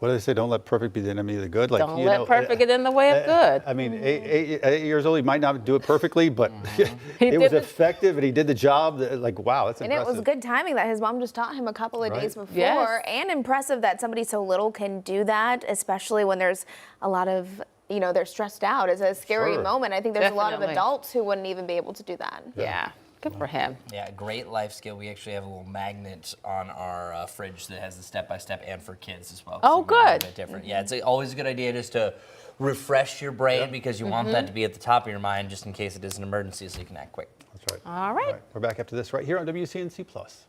What do they say? Don't let perfect be the enemy of the good. Don't let perfect get in the way of good. I mean, 8 years old, he might not do it perfectly, but it was effective and he did the job. Wow, that's impressive. And it was good timing that his mom just taught him a couple of days before. Yes. And impressive that somebody so little can do that, especially when there's a lot of, they're stressed out. It's a scary moment. I think there's a lot of adults who wouldn't even be able to do that. Yeah. Good for him. Yeah, great life skill. We actually have a little magnet on our fridge that has the step-by-step and for kids as well. Oh, good. A little bit different. Yeah, it's always a good idea just to refresh your brain because you want that to be at the top of your mind just in case it is an emergency so you can act quick. That's right. All right. We're back after this right here on WCNC Plus.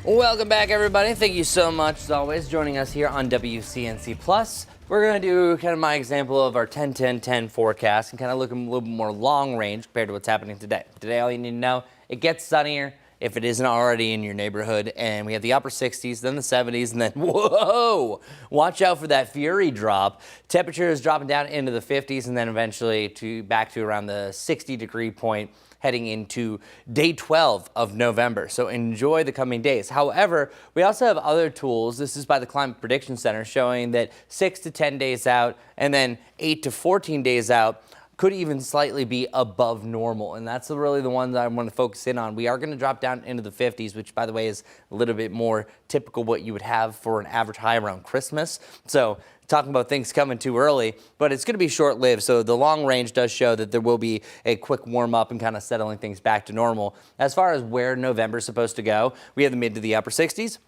Welcome back, everybody. Thank you so much, as always, joining us here on WCNC Plus. We're going to do kind of my example of our 10-10-10 forecast and kind of look a little bit more long range compared to what's happening today. Today, all you need to know, it gets sunnier if it isn't already in your neighborhood, and we have the upper 60s, then the 70s, and then, whoa, watch out for that fury drop. Temperature is dropping down into the 50s, and then eventually back to around the 60-degree point, heading into day 12 of November. So enjoy the coming days. However, we also have other tools. This is by the Climate Prediction Center, showing that 6 to 10 days out and then 8 to 14 days out could even slightly be above normal. And that's really the one that I want to focus in on. We are going to drop down into the 50s, which, by the way, is a little bit more typical what you would have for an average high around Christmas. So talking about things coming too early, but it's going to be short-lived. So the long range does show that there will be a quick warm-up and kind of settling things back to normal. As far as where November is supposed to go, we have the mid to the upper 60s.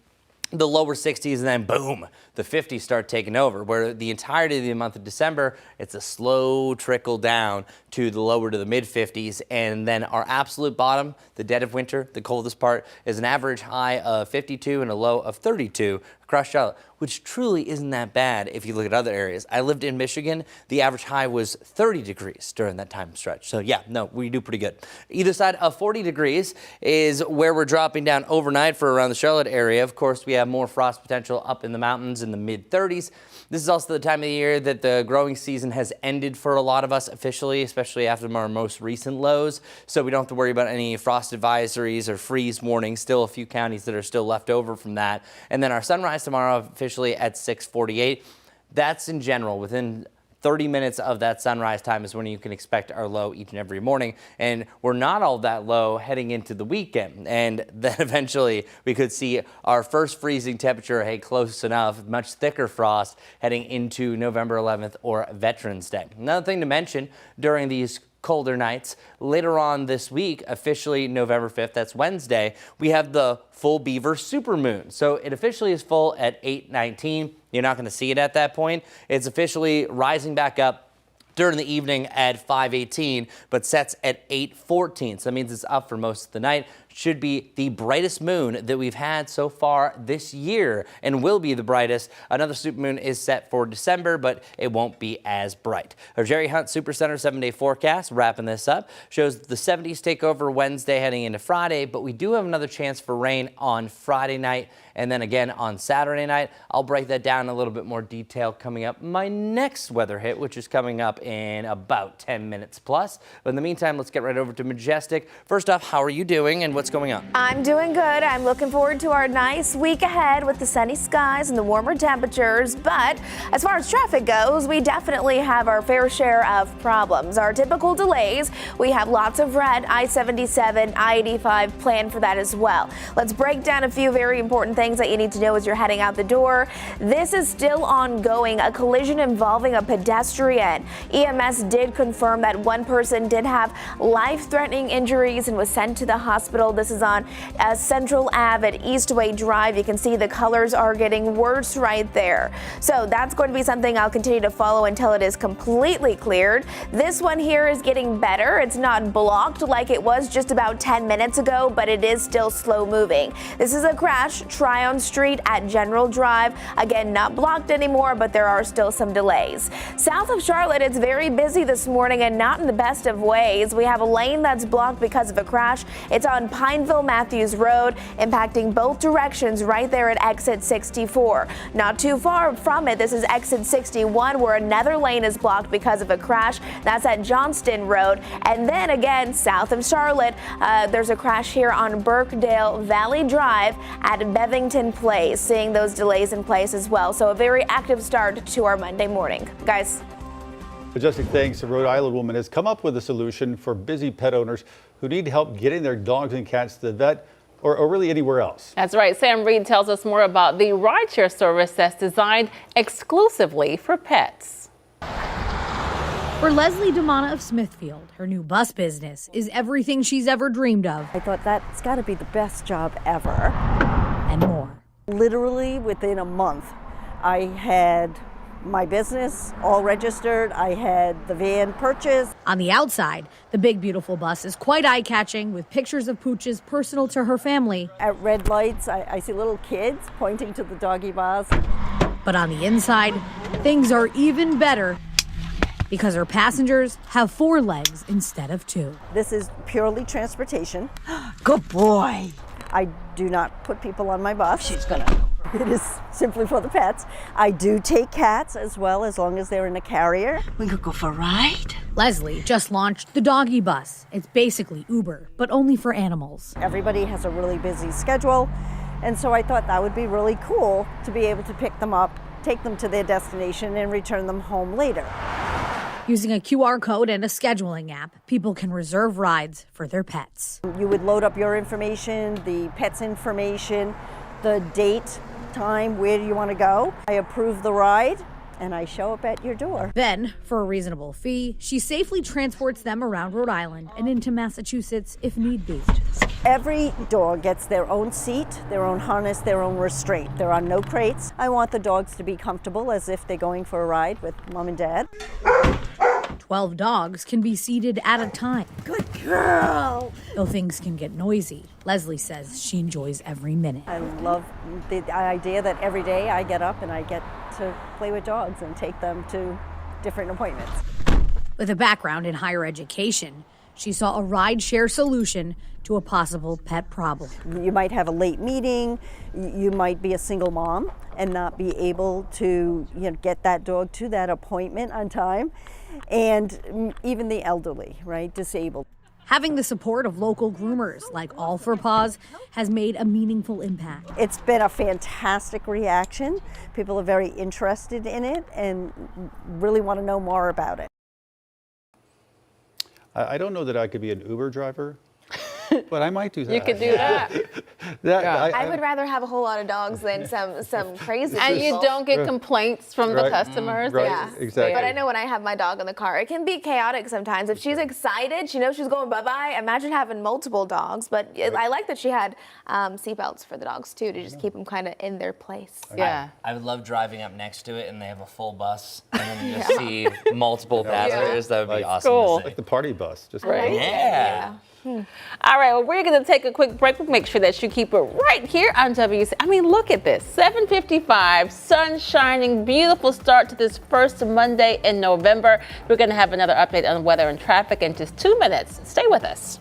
The lower 60s, and then boom, the 50s start taking over, where the entirety of the month of December, it's a slow trickle down to the lower to the mid 50s. And then our absolute bottom, the dead of winter, the coldest part, is an average high of 52 and a low of 32 across Charlotte, which truly isn't that bad if you look at other areas. I lived in Michigan. The average high was 30 degrees during that time stretch. So yeah, no, we do pretty good. Either side of 40 degrees is where we're dropping down overnight for around the Charlotte area. Of course, we have more frost potential up in the mountains in the mid 30s. This is also the time of the year that the growing season has ended for a lot of us officially, especially after our most recent lows. So we don't have to worry about any frost advisories or freeze warnings. Still a few counties that are still left over from that. And then our sunrise tomorrow officially at 6:48. That's in general. Within 30 minutes of that sunrise time is when you can expect our low each and every morning. And we're not all that low heading into the weekend. And then eventually we could see our first freezing temperature, hey, close enough, much thicker frost heading into November 11th or Veterans Day. Another thing to mention during these colder nights, later on this week, officially November 5th, that's Wednesday, we have the full Beaver supermoon. So it officially is full at 8:19. You're not going to see it at that point. It's officially rising back up during the evening at 5:18, but sets at 8:14. So that means it's up for most of the night. Should be the brightest moon that we've had so far this year and will be the brightest. Another supermoon is set for December, but it won't be as bright. Our Jerry Hunt Supercenter 7-day forecast, wrapping this up, shows the 70s take over Wednesday heading into Friday, but we do have another chance for rain on Friday night and then again on Saturday night. I'll break that down in a little bit more detail coming up. My next weather hit, which is coming up in about 10 minutes plus. But in the meantime, let's get right over to Majestic. First off, how are you doing and what's going on? I'm doing good. I'm looking forward to our nice week ahead with the sunny skies and the warmer temperatures. But as far as traffic goes, we definitely have our fair share of problems. Our typical delays, we have lots of red, I-77, I-85 planned for that as well. Let's break down a few very important things that you need to know as you're heading out the door. This is still ongoing, a collision involving a pedestrian. EMS did confirm that one person did have life-threatening injuries and was sent to the hospital. This is on Central Ave at Eastway Drive. You can see the colors are getting worse right there. So that's going to be something I'll continue to follow until it is completely cleared. This one here is getting better. It's not blocked like it was just about 10 minutes ago, but it is still slow moving. This is a crash, Tryon Street at General Drive. Again, not blocked anymore, but there are still some delays. South of Charlotte, it's very busy this morning and not in the best of ways. We have a lane that's blocked because of a crash. It's on Pineville Matthews Road, impacting both directions right there at exit 64. Not too far from it, this is exit 61, where another lane is blocked because of a crash. That's at Johnston Road. And then again, south of Charlotte, there's a crash here on Birkdale Valley Drive at Bevington Place. Seeing those delays in place as well. So a very active start to our Monday morning. Guys. Majestic, thanks. A Rhode Island woman has come up with a solution for busy pet owners who need help getting their dogs and cats to the vet or really anywhere else. That's right. Sam Reed tells us more about the rideshare service that's designed exclusively for pets. For Leslie DeMana of Smithfield, her new bus business is everything she's ever dreamed of. I thought that's got to be the best job ever. And more. Literally within a month, I had my business all registered. I had the van purchased. On the outside, the big, beautiful bus is quite eye-catching with pictures of pooches personal to her family. At red lights, I see little kids pointing to the doggy bars. But on the inside, things are even better because her passengers have 4 legs instead of 2. This is purely transportation. Good boy. I do not put people on my bus. She's gonna. It is simply for the pets. I do take cats as well, as long as they're in a carrier. We could go for a ride. Leslie just launched the doggy bus. It's basically Uber, but only for animals. Everybody has a really busy schedule, and so I thought that would be really cool to be able to pick them up, take them to their destination, and return them home later. Using a QR code and a scheduling app, people can reserve rides for their pets. You would load up your information, the pet's information, the date, time, where do you want to go. I approve the ride, and I show up at your door. Then, for a reasonable fee, she safely transports them around Rhode Island and into Massachusetts if need be. Every dog gets their own seat, their own harness, their own restraint. There are no crates. I want the dogs to be comfortable as if they're going for a ride with mom and dad. 12 dogs can be seated at a time. Good girl! Though things can get noisy, Leslie says she enjoys every minute. I love the idea that every day I get up and I get to play with dogs and take them to different appointments. With a background in higher education, she saw a ride-share solution to a possible pet problem. You might have a late meeting, you might be a single mom and not be able to get that dog to that appointment on time, and even the elderly, right, disabled. Having the support of local groomers like All for Paws has made a meaningful impact. It's been a fantastic reaction. People are very interested in it and really want to know more about it. I don't know that I could be an Uber driver, but I might do that. You could do that. I would rather have a whole lot of dogs than some crazy And people. you don't get complaints from the customers. Right, Yeah, exactly. But I know when I have my dog in the car, it can be chaotic sometimes. If she's excited, she knows she's going bye-bye. Imagine having multiple dogs. But I like that she had seatbelts for the dogs, too, to just keep them kind of in their place. Yeah. I would love driving up next to it and they have a full bus and then you just see multiple passengers. That would be awesome. Cool. To see. Like the party bus. Just Right. Yeah. All right, well, we're going to take a quick break. We'll make sure that you keep it right here on WC. I mean, look at this. 7:55, sun shining, beautiful start to this first Monday in November. We're going to have another update on weather and traffic in just 2 minutes. Stay with us.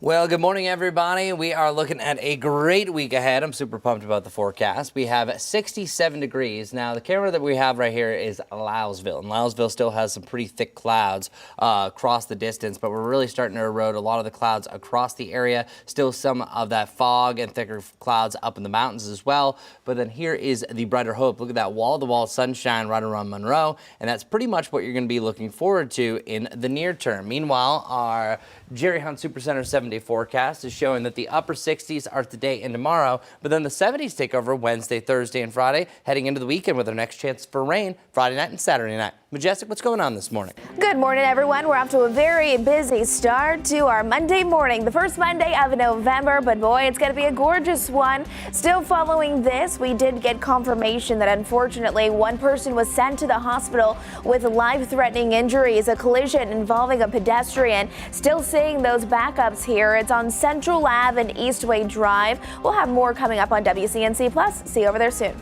Well, good morning, everybody. We are looking at a great week ahead. I'm super pumped about the forecast. We have 67 degrees. Now, the camera that we have right here is Lowesville, and Lowesville still has some pretty thick clouds across the distance, but we're really starting to erode a lot of the clouds across the area. Still some of that fog and thicker clouds up in the mountains as well. But then here is the brighter hope. Look at that wall-to-wall sunshine right around Monroe, and that's pretty much what you're going to be looking forward to in the near term. Meanwhile, our Jerry Hunt Supercenter 7-day forecast is showing that the upper 60s are today and tomorrow, but then the 70s take over Wednesday, Thursday, and Friday, heading into the weekend with our next chance for rain Friday night and Saturday night. Majestic, what's going on this morning? Good morning, everyone. We're off to a very busy start to our Monday morning, the first Monday of November, but boy, it's going to be a gorgeous one. Still following this, we did get confirmation that unfortunately one person was sent to the hospital with life-threatening injuries, a collision involving a pedestrian. Still seeing those backups here. It's on Central Ave and Eastway Drive. We'll have more coming up on WCNC Plus. See you over there soon.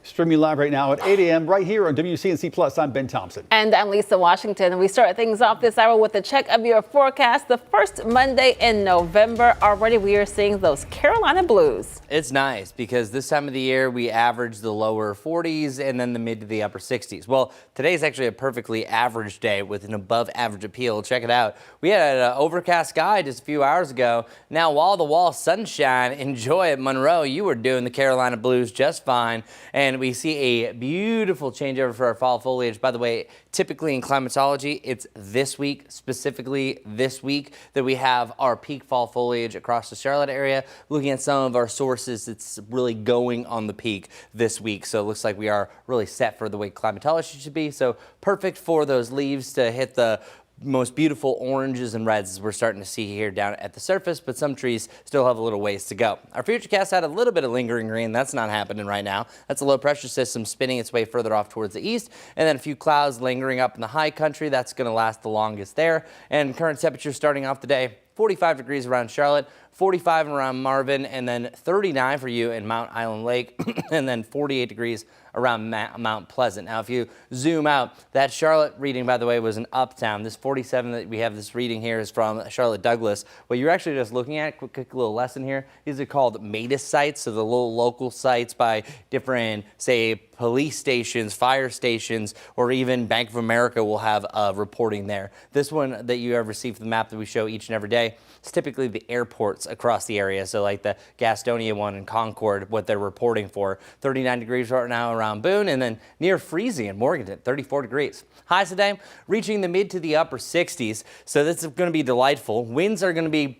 Streaming live right now at 8 a.m. right here on WCNC Plus. I'm Ben Thompson. And I'm Lisa Washington. We start things off this hour with a check of your forecast. The first Monday in November. Already we are seeing those Carolina blues. It's nice because this time of the year we average the lower 40s and then the mid to the upper 60s. Well, today's actually a perfectly average day with an above average appeal. Check it out. We had an overcast sky just a few hours ago. Now, wall to wall sunshine, enjoy it. Monroe, you were doing the Carolina blues just fine. And we see a beautiful changeover for our fall foliage. By the way, typically in climatology, it's this week, specifically this week, that we have our peak fall foliage across the Charlotte area. Looking at some of our sources, it's really going on the peak this week. So it looks like we are really set for the way climatology should be. So perfect for those leaves to hit the most beautiful oranges and reds as we're starting to see here down at the surface, but some trees still have a little ways to go. Our futurecast had a little bit of lingering rain. That's not happening right now. That's a low pressure system spinning its way further off towards the east, and then a few clouds lingering up in the high country. That's going to last the longest there. And current temperature starting off the day, 45 degrees around Charlotte, 45 around Marvin, and then 39 for you in Mount Island Lake, and then 48 degrees around Mount Pleasant. Now, if you zoom out, that Charlotte reading, by the way, was an uptown. This 47 that we have this reading here is from Charlotte Douglas. What you're actually just looking at, quick little lesson here, these are called MADIS sites, so the little local sites by different, say, police stations, fire stations, or even Bank of America will have reporting there. This one that you have received from the map that we show each and every day is typically the airports across the area. So like the Gastonia one in Concord, what they're reporting for. 39 degrees right now around Boone, and then near freezing in Morganton, 34 degrees. Highs today reaching the mid to the upper 60s. So this is going to be delightful. Winds are going to be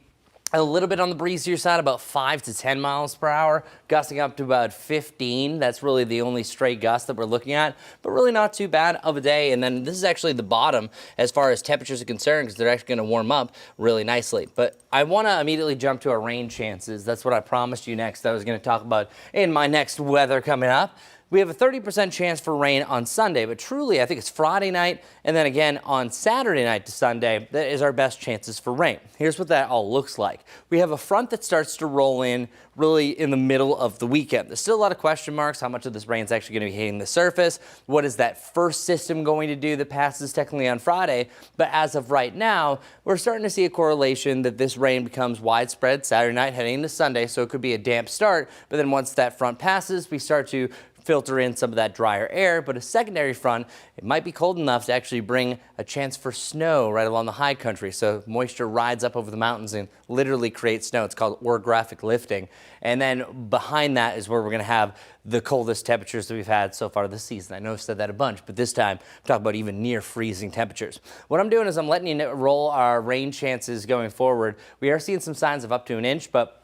a little bit on the breezier side, about 5 to 10 miles per hour, gusting up to about 15. That's really the only straight gust that we're looking at, but really not too bad of a day. And then this is actually the bottom as far as temperatures are concerned, because they're actually going to warm up really nicely. But I want to immediately jump to our rain chances. That's what I promised you next. I was going to talk about in my next weather coming up. We have a 30% chance for rain on Sunday, but truly I think it's Friday night and then again on Saturday night to Sunday that is our best chances for rain. Here's what that all looks like. We have a front that starts to roll in really in the middle of the weekend. There's still a lot of question marks. How much of this rain is actually going to be hitting the surface? What is that first system going to do that passes technically on Friday? But as of right now, we're starting to see a correlation that this rain becomes widespread Saturday night heading into Sunday, so it could be a damp start. But then once that front passes, we start to filter in some of that drier air, but a secondary front, it might be cold enough to actually bring a chance for snow right along the high country. So moisture rides up over the mountains and literally creates snow. It's called orographic lifting. And then behind that is where we're going to have the coldest temperatures that we've had so far this season. I know I've said that a bunch, but this time I'm talking about even near freezing temperatures. What I'm doing is I'm letting you roll our rain chances going forward. We are seeing some signs of up to an inch, but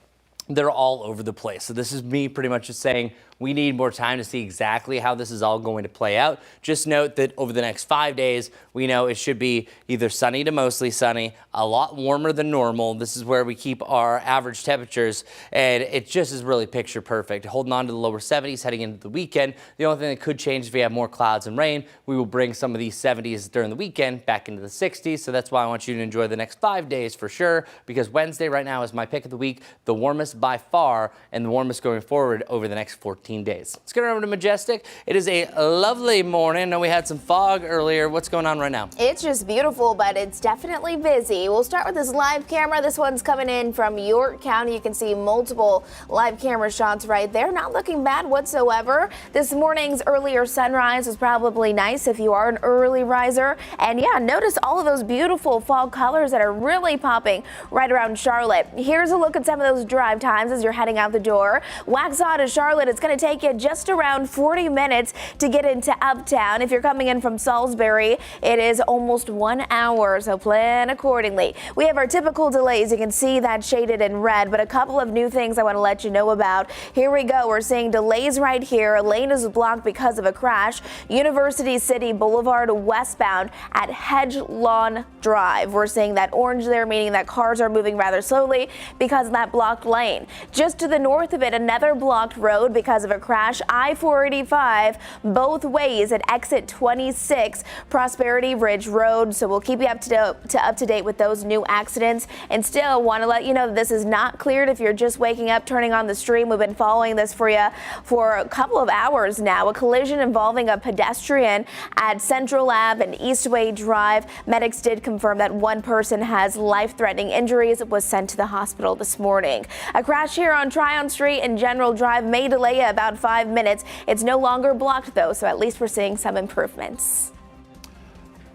they're all over the place. So this is me pretty much just saying we need more time to see exactly how this is all going to play out. Just note that over the next 5 days, we know it should be either sunny to mostly sunny, a lot warmer than normal. This is where we keep our average temperatures, and it just is really picture perfect. Holding on to the lower 70s heading into the weekend. The only thing that could change is if we have more clouds and rain. We will bring some of these 70s during the weekend back into the 60s. So that's why I want you to enjoy the next 5 days for sure, because Wednesday right now is my pick of the week, the warmest by far, and the warmest going forward over the next 14 days. Let's get over to Majestic. It is a lovely morning. I know we had some fog earlier. What's going on right now? It's just beautiful, but it's definitely busy. We'll start with this live camera. This one's coming in from York County. You can see multiple live camera shots right there. Not looking bad whatsoever. This morning's earlier sunrise was probably nice if you are an early riser. And yeah, notice all of those beautiful fall colors that are really popping right around Charlotte. Here's a look at some of those drive times as you're heading out the door. Waxhaw to Charlotte, it's going to take you just around 40 minutes to get into Uptown. If you're coming in from Salisbury, it is almost 1 hour, so plan accordingly. We have our typical delays. You can see that shaded in red, but a couple of new things I want to let you know about. Here we go. We're seeing delays right here. A lane is blocked because of a crash. University City Boulevard westbound at Hedge Lawn Drive. We're seeing that orange there, meaning that cars are moving rather slowly because of that blocked lane. Just to the north of it, another blocked road because of a crash. I-485 both ways at exit 26 Prosperity Ridge Road. So we'll keep you up to date with those new accidents, and still want to let you know that this is not cleared if you're just waking up, turning on the stream. We've been following this for you for a couple of hours now. A collision involving a pedestrian at Central Ave and Eastway Drive. Medics did confirm that one person has life-threatening injuries, was sent to the hospital this morning. A crash here on Tryon Street and General Drive may delay you about 5 minutes. It's no longer blocked though, so at least we're seeing some improvements.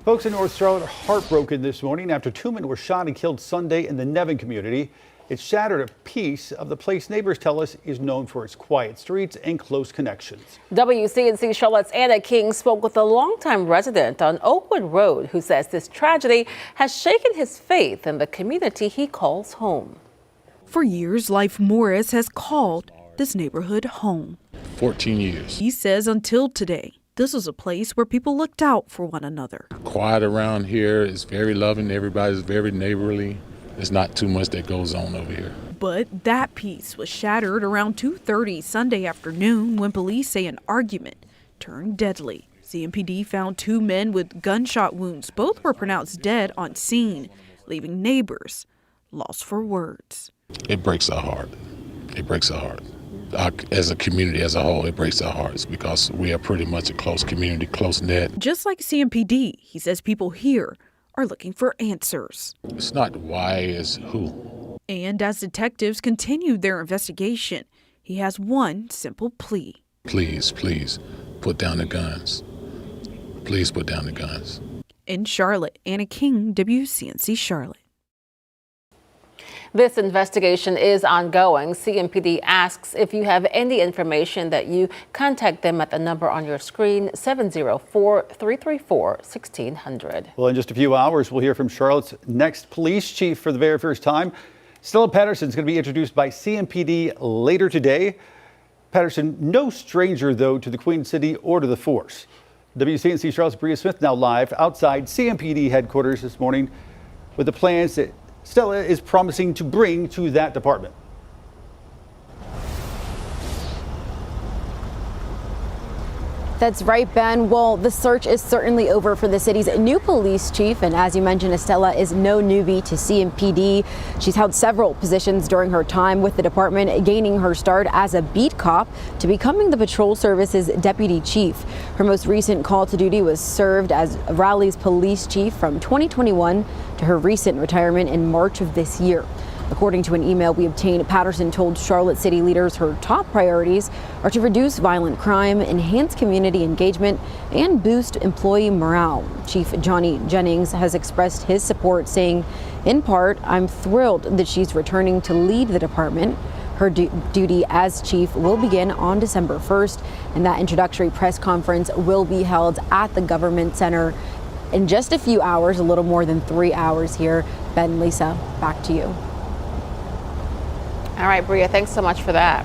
Folks in North Charlotte are heartbroken this morning after 2 men were shot and killed Sunday in the Nevin community. It shattered a piece of the place neighbors tell us is known for its quiet streets and close connections. WCNC Charlotte's Anna King spoke with a longtime resident on Oakwood Road who says this tragedy has shaken his faith in the community he calls home. For years, Life Morris has called this neighborhood home. 14 years. He says until today, this was a place where people looked out for one another. Quiet around here. It's very loving. Everybody's very neighborly. There's not too much that goes on over here. But that piece was shattered around 2:30 Sunday afternoon when police say an argument turned deadly. CMPD found 2 men with gunshot wounds. Both were pronounced dead on scene, leaving neighbors lost for words. It breaks our heart. It breaks our heart. As a community as a whole, it breaks our hearts because we are pretty much a close community, close-knit. Just like CMPD, he says people here are looking for answers. It's not why, it's who. And as detectives continued their investigation, he has one simple plea. Please, please, put down the guns. Please put down the guns. In Charlotte, Anna King, WCNC Charlotte. This investigation is ongoing. CMPD asks if you have any information that you contact them at the number on your screen, 704-334-1600. Well, in just a few hours, we'll hear from Charlotte's next police chief for the very first time. Stella Patterson is going to be introduced by CMPD later today. Patterson, no stranger, though, to the Queen City or to the force. WCNC Charlotte's Bria Smith now live outside CMPD headquarters this morning with the plans that Stella is promising to bring to that department. That's right, Ben. Well, the search is certainly over for the city's new police chief. And as you mentioned, Estella is no newbie to CMPD. She's held several positions during her time with the department, gaining her start as a beat cop to becoming the patrol service's deputy chief. Her most recent call to duty was served as Raleigh's police chief from 2021 to her recent retirement in March of this year. According to an email we obtained, Patterson told Charlotte city leaders her top priorities are to reduce violent crime, enhance community engagement, and boost employee morale. Chief Johnny Jennings has expressed his support, saying, in part, I'm thrilled that she's returning to lead the department. Her duty as chief will begin on December 1st, and that introductory press conference will be held at the Government Center in just a few hours, a little more than 3 hours here. Ben, Lisa, back to you. All right, Bria, thanks so much for that.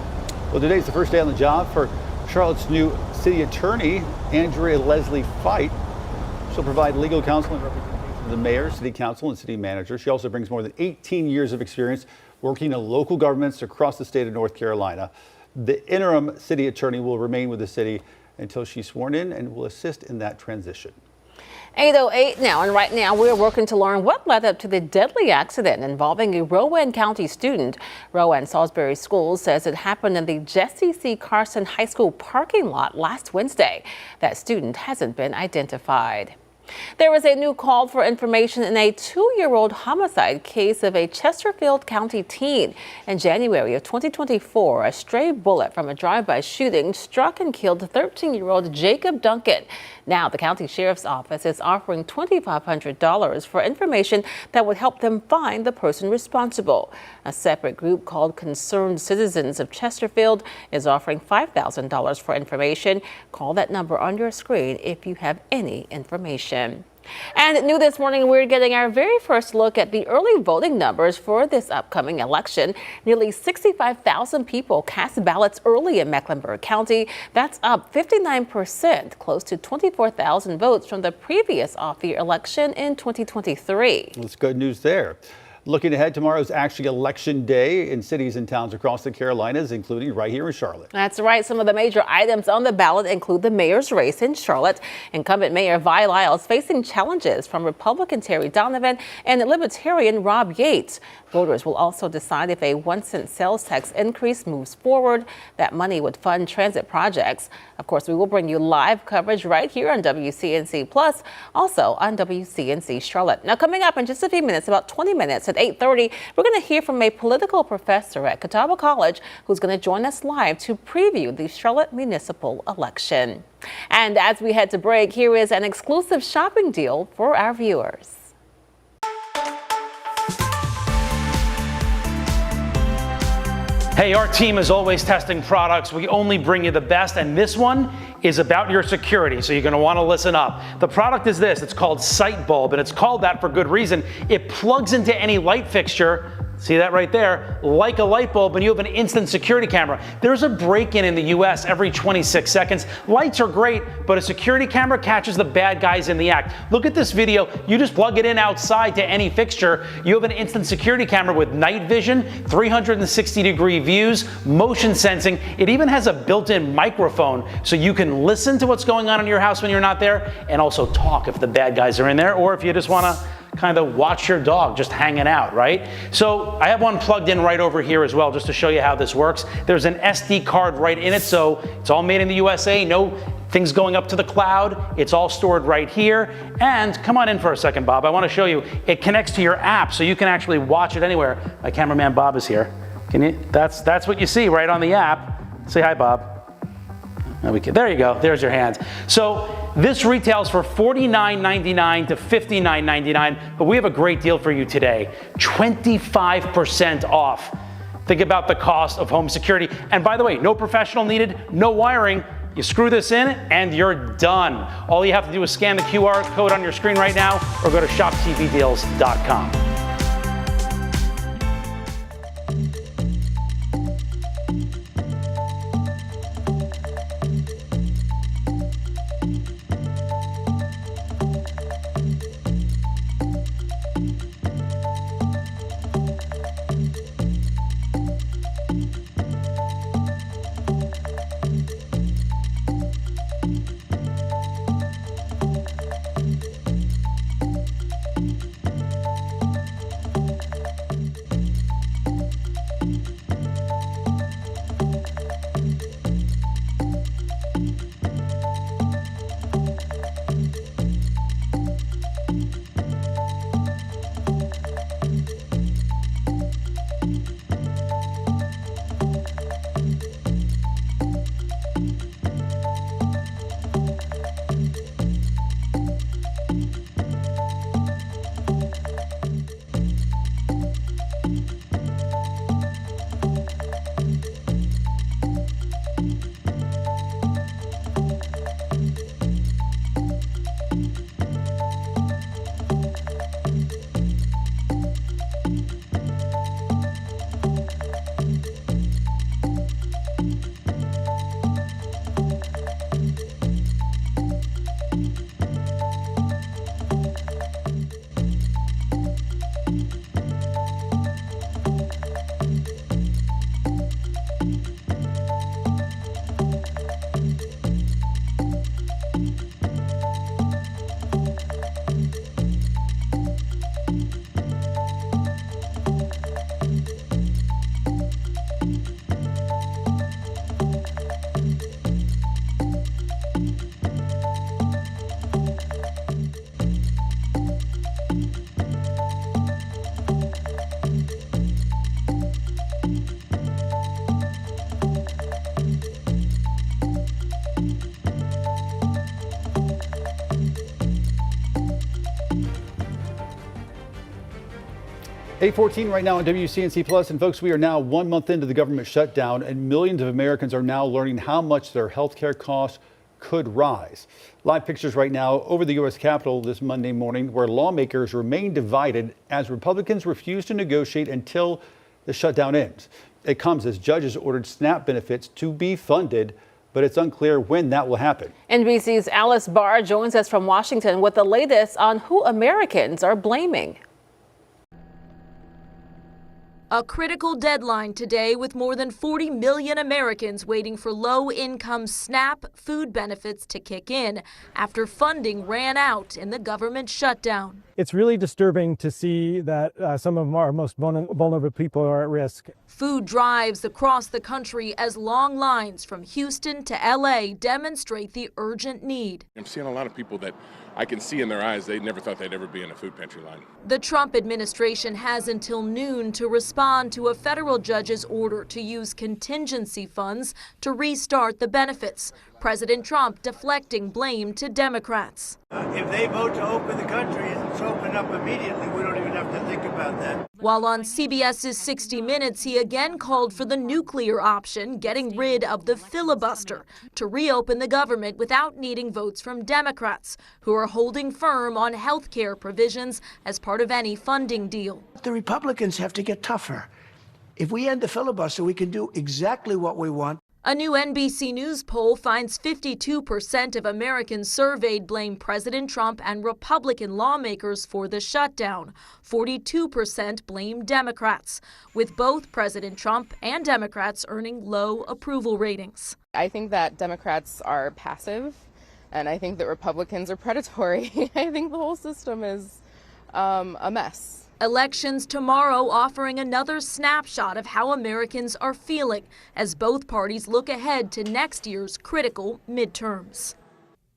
Well, today's the first day on the job for Charlotte's new city attorney, Andrea Leslie Fight. She'll provide legal counsel and representation to the mayor, city council, and city manager. She also brings more than 18 years of experience working in local governments across the state of North Carolina. The interim city attorney will remain with the city until she's sworn in and will assist in that transition. 8:08 now, and right now we're working to learn what led up to the deadly accident involving a Rowan County student. Rowan Salisbury Schools says it happened in the Jesse C. Carson High School parking lot last Wednesday. That student hasn't been identified. There was a new call for information in a 2-year-old homicide case of a Chesterfield County teen. In January of 2024, a stray bullet from a drive-by shooting struck and killed 13-year-old Jacob Duncan. Now, the county sheriff's office is offering $2,500 for information that would help them find the person responsible. A separate group called Concerned Citizens of Chesterfield is offering $5,000 for information. Call that number on your screen if you have any information. And new this morning, we're getting our very first look at the early voting numbers for this upcoming election. Nearly 65,000 people cast ballots early in Mecklenburg County. That's up 59%, close to 24,000 votes from the previous off-year election in 2023. That's good news there. Looking ahead, tomorrow's actually election day in cities and towns across the Carolinas, including right here in Charlotte. That's right. Some of the major items on the ballot include the mayor's race in Charlotte. Incumbent Mayor Vi Lyles facing challenges from Republican Terry Donovan and Libertarian Rob Yates. Voters will also decide if a 1-cent sales tax increase moves forward. That money would fund transit projects. Of course, we will bring you live coverage right here on WCNC Plus, also on WCNC Charlotte. Now, coming up in just a few minutes, about 20 minutes at 8:30, we're going to hear from a political professor at Catawba College who's going to join us live to preview the Charlotte municipal election. And as we head to break, here is an exclusive shopping deal for our viewers. Hey, our team is always testing products. We only bring you the best, and this one is about your security, so you're gonna wanna listen up. The product is this, it's called Sight Bulb, and it's called that for good reason. It plugs into any light fixture, see that right there, like a light bulb, and you have an instant security camera. There's a break-in the US every 26 seconds. Lights are great, but a security camera catches the bad guys in the act. Look at this video. You just plug it in outside to any fixture. You have an instant security camera with night vision, 360-degree views, motion sensing. It even has a built-in microphone, so you can listen to what's going on in your house when you're not there, and also talk if the bad guys are in there, or if you just wanna kind of watch your dog just hanging out, right? So I have one plugged in right over here as well, just to show you how this works. There's an SD card right in it, so it's all made in the USA, no things going up to the cloud. It's all stored right here. And come on in for a second, Bob. I want to show you, it connects to your app, so you can actually watch it anywhere. My cameraman Bob is here. Can you? That's what you see right on the app. Say hi, Bob. There you go, there's your hands. So this retails for $49.99 to $59.99, but we have a great deal for you today, 25% off. Think about the cost of home security. And by the way, no professional needed, no wiring. You screw this in and you're done. All you have to do is scan the QR code on your screen right now or go to shoptvdeals.com. 8:14 right now on WCNC Plus. And folks, we are now 1 month into the government shutdown, and millions of Americans are now learning how much their health care costs could rise. Live pictures right now over the U.S. Capitol this Monday morning, where lawmakers remain divided as Republicans refuse to negotiate until the shutdown ends. It comes as judges ordered SNAP benefits to be funded, but it's unclear when that will happen. NBC's Alice Barr joins us from Washington with the latest on who Americans are blaming. A critical deadline today, with more than 40 million Americans waiting for low-income SNAP food benefits to kick in after funding ran out in the government shutdown. It's really disturbing to see that some of our most vulnerable people are at risk. Food drives across the country as long lines from Houston to LA demonstrate the urgent need. I'm seeing a lot of people that I can see in their eyes they never thought they'd ever be in a food pantry line. The Trump administration has until noon to respond to a federal judge's order to use contingency funds to restart the benefits. President Trump deflecting blame to Democrats. If they vote to open the country, it's open up immediately. We don't even have to think about that. While on CBS's 60 Minutes, he again called for the nuclear option, getting rid of the filibuster to reopen the government without needing votes from Democrats, who are holding firm on health care provisions as part of any funding deal. The Republicans have to get tougher. If we end the filibuster, we can do exactly what we want. A new NBC News poll finds 52% of Americans surveyed blame President Trump and Republican lawmakers for the shutdown. 42% blame Democrats, with both President Trump and Democrats earning low approval ratings. I think that Democrats are passive, and I think that Republicans are predatory. I think the whole system is a mess. Elections tomorrow offering another snapshot of how Americans are feeling as both parties look ahead to next year's critical midterms.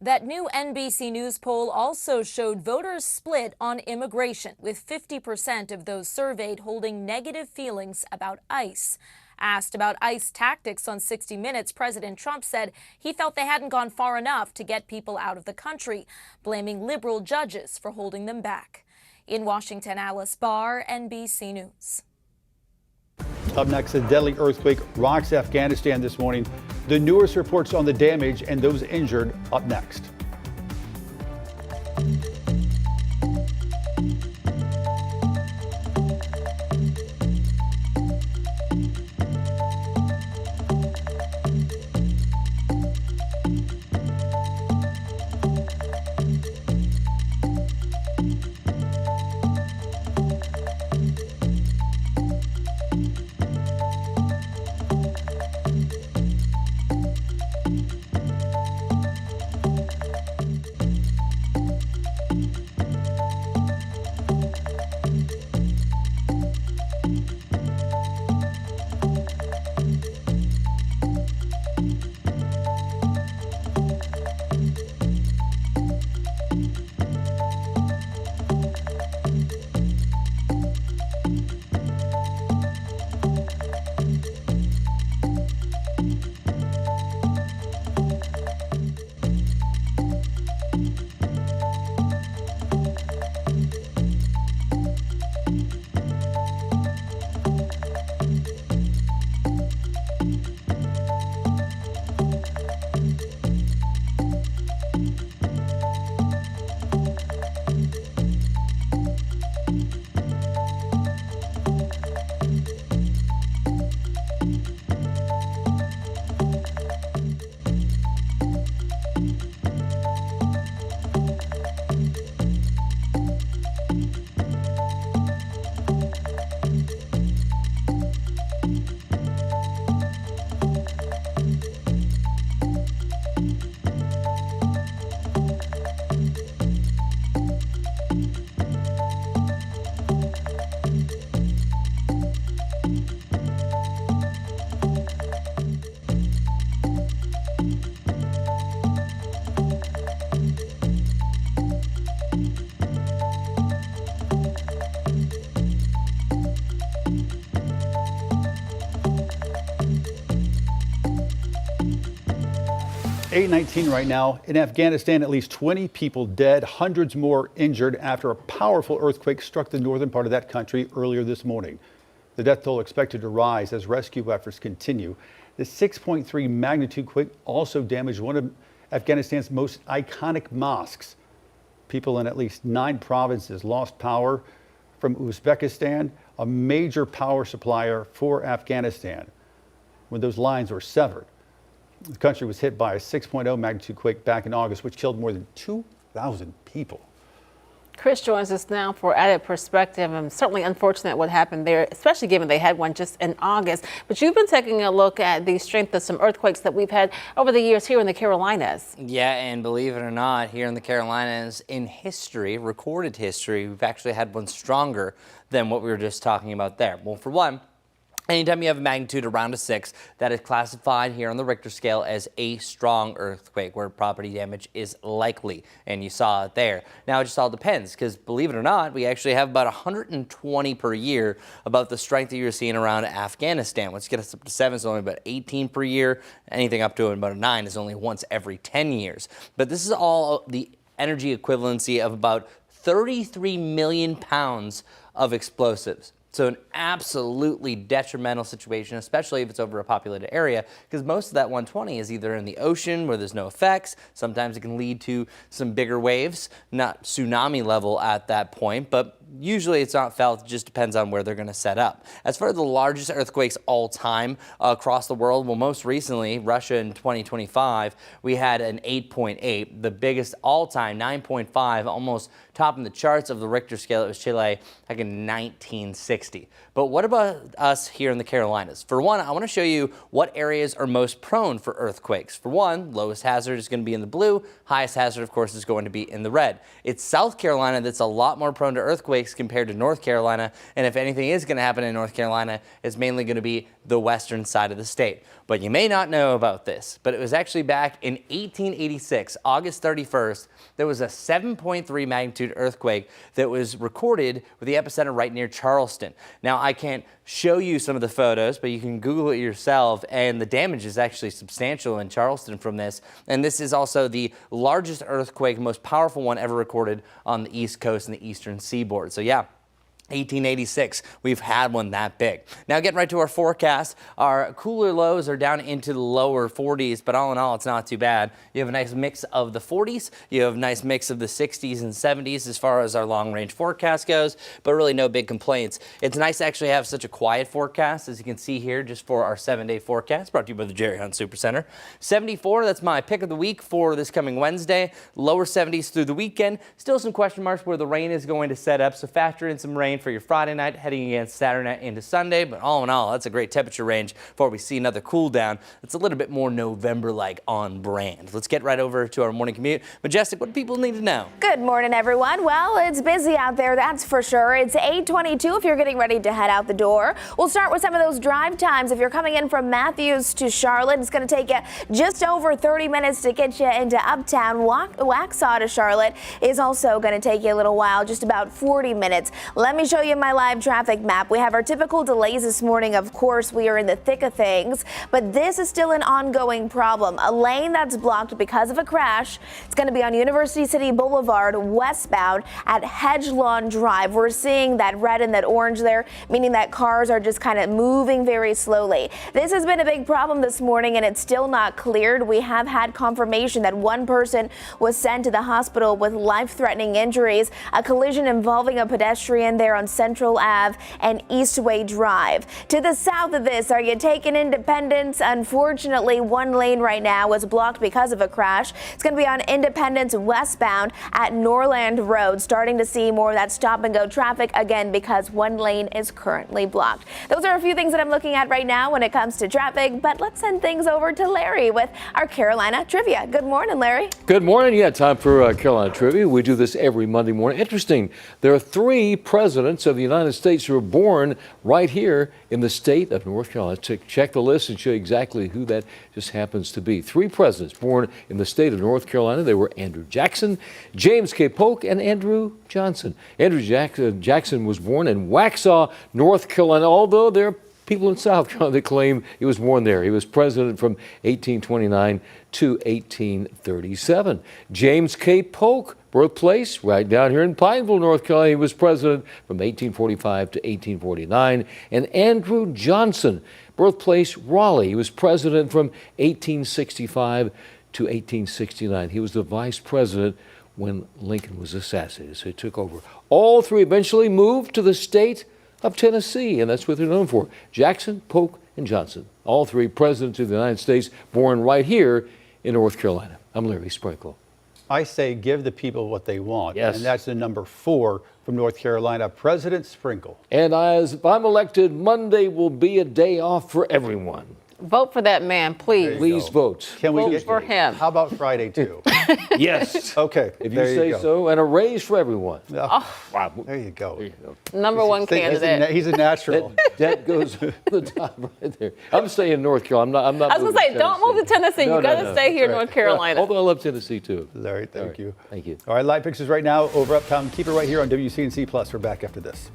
That new NBC News poll also showed voters split on immigration, with 50% of those surveyed holding negative feelings about ICE. Asked about ICE tactics on 60 Minutes, President Trump said he felt they hadn't gone far enough to get people out of the country, blaming liberal judges for holding them back. In Washington, Alice Barr, NBC News. Up next, a deadly earthquake rocks Afghanistan this morning. The newest reports on the damage and those injured up next. 8:19 right now. In Afghanistan, at least 20 people dead, hundreds more injured after a powerful earthquake struck the northern part of that country earlier this morning. The death toll expected to rise as rescue efforts continue. The 6.3 magnitude quake also damaged one of Afghanistan's most iconic mosques. People in at least 9 provinces lost power from Uzbekistan, a major power supplier for Afghanistan, when those lines were severed. The country was hit by a 6.0 magnitude quake back in August, which killed more than 2,000 people. Chris joins us now for added perspective, and certainly unfortunate what happened there, especially given they had one just in August. But you've been taking a look at the strength of some earthquakes that we've had over the years here in the Carolinas. Yeah, and believe it or not, here in the Carolinas, in history, recorded history, we've actually had one stronger than what we were just talking about there. Well, for one, anytime you have a magnitude around a 6, that is classified here on the Richter scale as a strong earthquake where property damage is likely, and you saw it there. Now it just all depends, because believe it or not, we actually have about 120 per year about the strength that you're seeing around Afghanistan. Once you get us up to 7, it's only about 18 per year. Anything up to about a 9 is only once every 10 years. But this is all the energy equivalency of about 33 million pounds of explosives. So an absolutely detrimental situation, especially if it's over a populated area, because most of that 120 is either in the ocean where there's no effects. Sometimes it can lead to some bigger waves, not tsunami level at that point, but usually it's not felt. It just depends on where they're going to set up. As far as the largest earthquakes all time across the world, well, most recently, Russia in 2025, we had an 8.8. The biggest all time, 9.5, almost topping the charts of the Richter scale. It was Chile back in 1960. But what about us here in the Carolinas? For one, I want to show you what areas are most prone for earthquakes. For one, lowest hazard is going to be in the blue. Highest hazard, of course, is going to be in the red. It's South Carolina that's a lot more prone to earthquakes compared to North Carolina, and if anything is going to happen in North Carolina, it's mainly going to be the western side of the state. But you may not know about this, but it was actually back in 1886, August 31st, there was a 7.3 magnitude earthquake that was recorded with the epicenter right near Charleston. Now, I can't show you some of the photos, but you can Google it yourself, and the damage is actually substantial in Charleston from this. And this is also the largest earthquake, most powerful one ever recorded on the East Coast and the Eastern Seaboard. So yeah, 1886, we've had one that big. Now getting right to our forecast, our cooler lows are down into the lower 40s, but all in all, it's not too bad. You have a nice mix of the 40s, you have a nice mix of the 60s and 70s as far as our long range forecast goes, but really no big complaints. It's nice to actually have such a quiet forecast, as you can see here, just for our 7-day forecast, brought to you by the Jerry Hunt Supercenter. 74, that's my pick of the week for this coming Wednesday. Lower 70s through the weekend. Still some question marks where the rain is going to set up, so factor in some rain for your Friday night, heading against Saturday night into Sunday. But all in all, that's a great temperature range before we see another cool down. It's a little bit more November-like on brand. Let's get right over to our morning commute. Majestic, what do people need to know? Good morning, everyone. Well, it's busy out there, that's for sure. It's 8:22 if you're getting ready to head out the door. We'll start with some of those drive times. If you're coming in from Matthews to Charlotte, it's going to take you just over 30 minutes to get you into Uptown. Waxhaw to Charlotte is also going to take you a little while, just about 40 minutes. Let me show you my live traffic map. We have our typical delays this morning. Of course, we are in the thick of things, but this is still an ongoing problem. A lane that's blocked because of a crash. It's going to be on University City Boulevard westbound at Hedgelawn Drive. We're seeing that red and that orange there, meaning that cars are just kind of moving very slowly. This has been a big problem this morning, and it's still not cleared. We have had confirmation that one person was sent to the hospital with life-threatening injuries. A collision involving a pedestrian there on Central Ave and Eastway Drive. To the south of this, are you taking Independence? Unfortunately, one lane right now is blocked because of a crash. It's going to be on Independence westbound at Norland Road. Starting to see more of that stop and go traffic again because one lane is currently blocked. Those are a few things that I'm looking at right now when it comes to traffic, but let's send things over to Larry with our Carolina Trivia. Good morning, Larry. Good morning. Yeah, time for Carolina Trivia. We do this every Monday morning. Interesting. There are 3 presidents of the United States who were born right here in the state of North Carolina. Check the list and show you exactly who that just happens to be. 3 presidents born in the state of North Carolina. They were Andrew Jackson, James K. Polk, and Andrew Johnson. Andrew Jackson was born in Waxhaw, North Carolina, although there are people in South Carolina that claim he was born there. He was president from 1829 to 1837. James K. Polk, birthplace right down here in Pineville, North Carolina. He was president from 1845 to 1849. And Andrew Johnson, birthplace Raleigh. He was president from 1865 to 1869. He was the vice president when Lincoln was assassinated. So he took over. All three eventually moved to the state of Tennessee, and that's what they're known for. Jackson, Polk, and Johnson. All three presidents of the United States born right here in North Carolina. I'm Larry Sprinkle. I say give the people what they want. Yes. And that's the number 4 from North Carolina, President Sprinkle. And if I'm elected, Monday will be a day off for everyone. Vote for that man, please. Please vote. Can we Vote for him. How about Friday, too? Yes. Okay. If you say so. And a raise for everyone. Oh, wow. There you go. There you go. Number one candidate. He's a natural. That goes to the top right there. I'm staying North Carolina. I'm not I was going to say, don't move to Tennessee. You got to stay here in North Carolina. Although I love Tennessee, too. Larry, thank you. Thank you. All right, live pictures right now over Uptown. Keep it right here on WCNC Plus. We're back after this.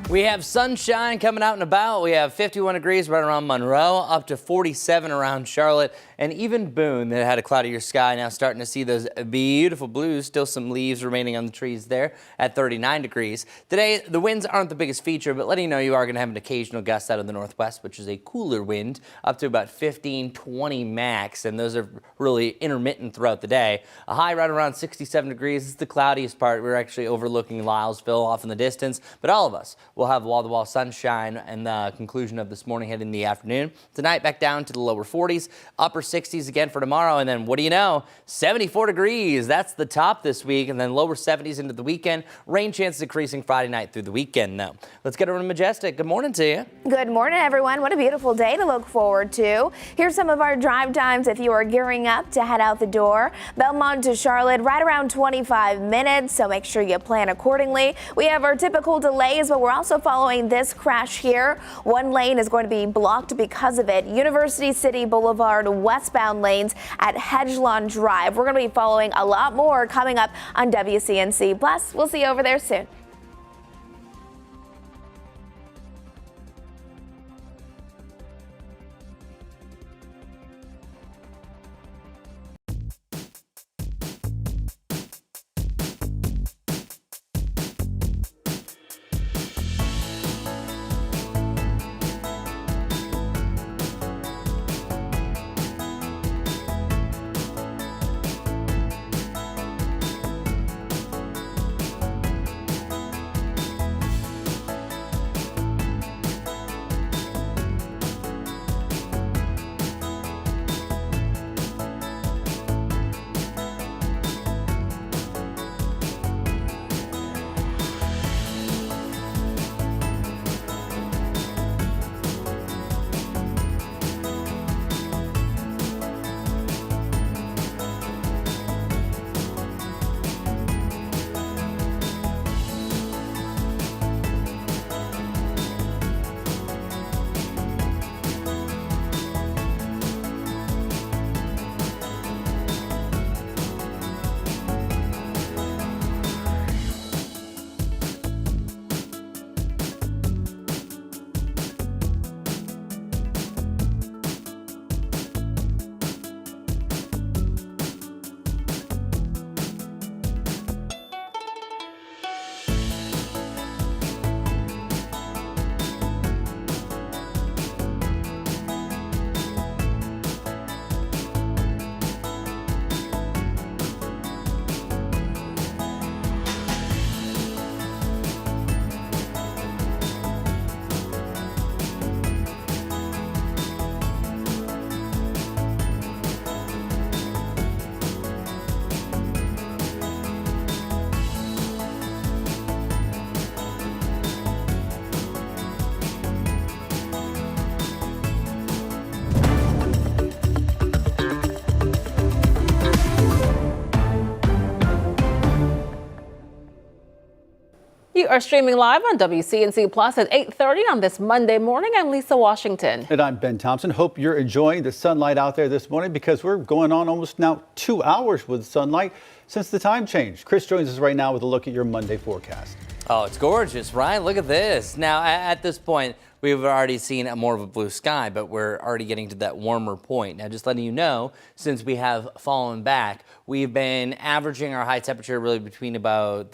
We have sunshine coming out and about. We have 51 degrees right around Monroe, up to 47 around Charlotte, and even Boone that had a cloudier sky. Now starting to see those beautiful blues. Still some leaves remaining on the trees there at 39 degrees. Today, the winds aren't the biggest feature, but letting you know you are going to have an occasional gust out of the northwest, which is a cooler wind, up to about 15, 20 max, and those are really intermittent throughout the day. A high right around 67 degrees. This is the cloudiest part. We're actually overlooking Lylesville off in the distance, but all of us will have wall-to-wall sunshine and the conclusion of this morning heading in the afternoon. Tonight back down to the lower 40s, upper 60s again for tomorrow, and then what do you know, 74 degrees. That's the top this week, and then lower 70s into the weekend. Rain chances increasing Friday night through the weekend now. Let's get over to Majestic. Good morning to you. Good morning, everyone. What a beautiful day to look forward to. Here's some of our drive times if you are gearing up to head out the door. Belmont to Charlotte, right around 25 minutes, so make sure you plan accordingly. We have our typical delays, but we're also following this crash here. One lane is going to be blocked because of it. University City Boulevard westbound lanes at Hedgelon Drive. We're going to be following a lot more coming up on WCNC. Plus, we'll see you over there soon. You are streaming live on WCNC Plus at 8:30 on this Monday morning. I'm Lisa Washington. And I'm Ben Thompson. Hope you're enjoying the sunlight out there this morning because we're going on almost now 2 hours with sunlight since the time change. Chris joins us right now with a look at your Monday forecast. Oh, it's gorgeous, Ryan. Look at this. Now, at this point, we've already seen more of a blue sky, but we're already getting to that warmer point. Now, just letting you know, since we have fallen back, we've been averaging our high temperature really between about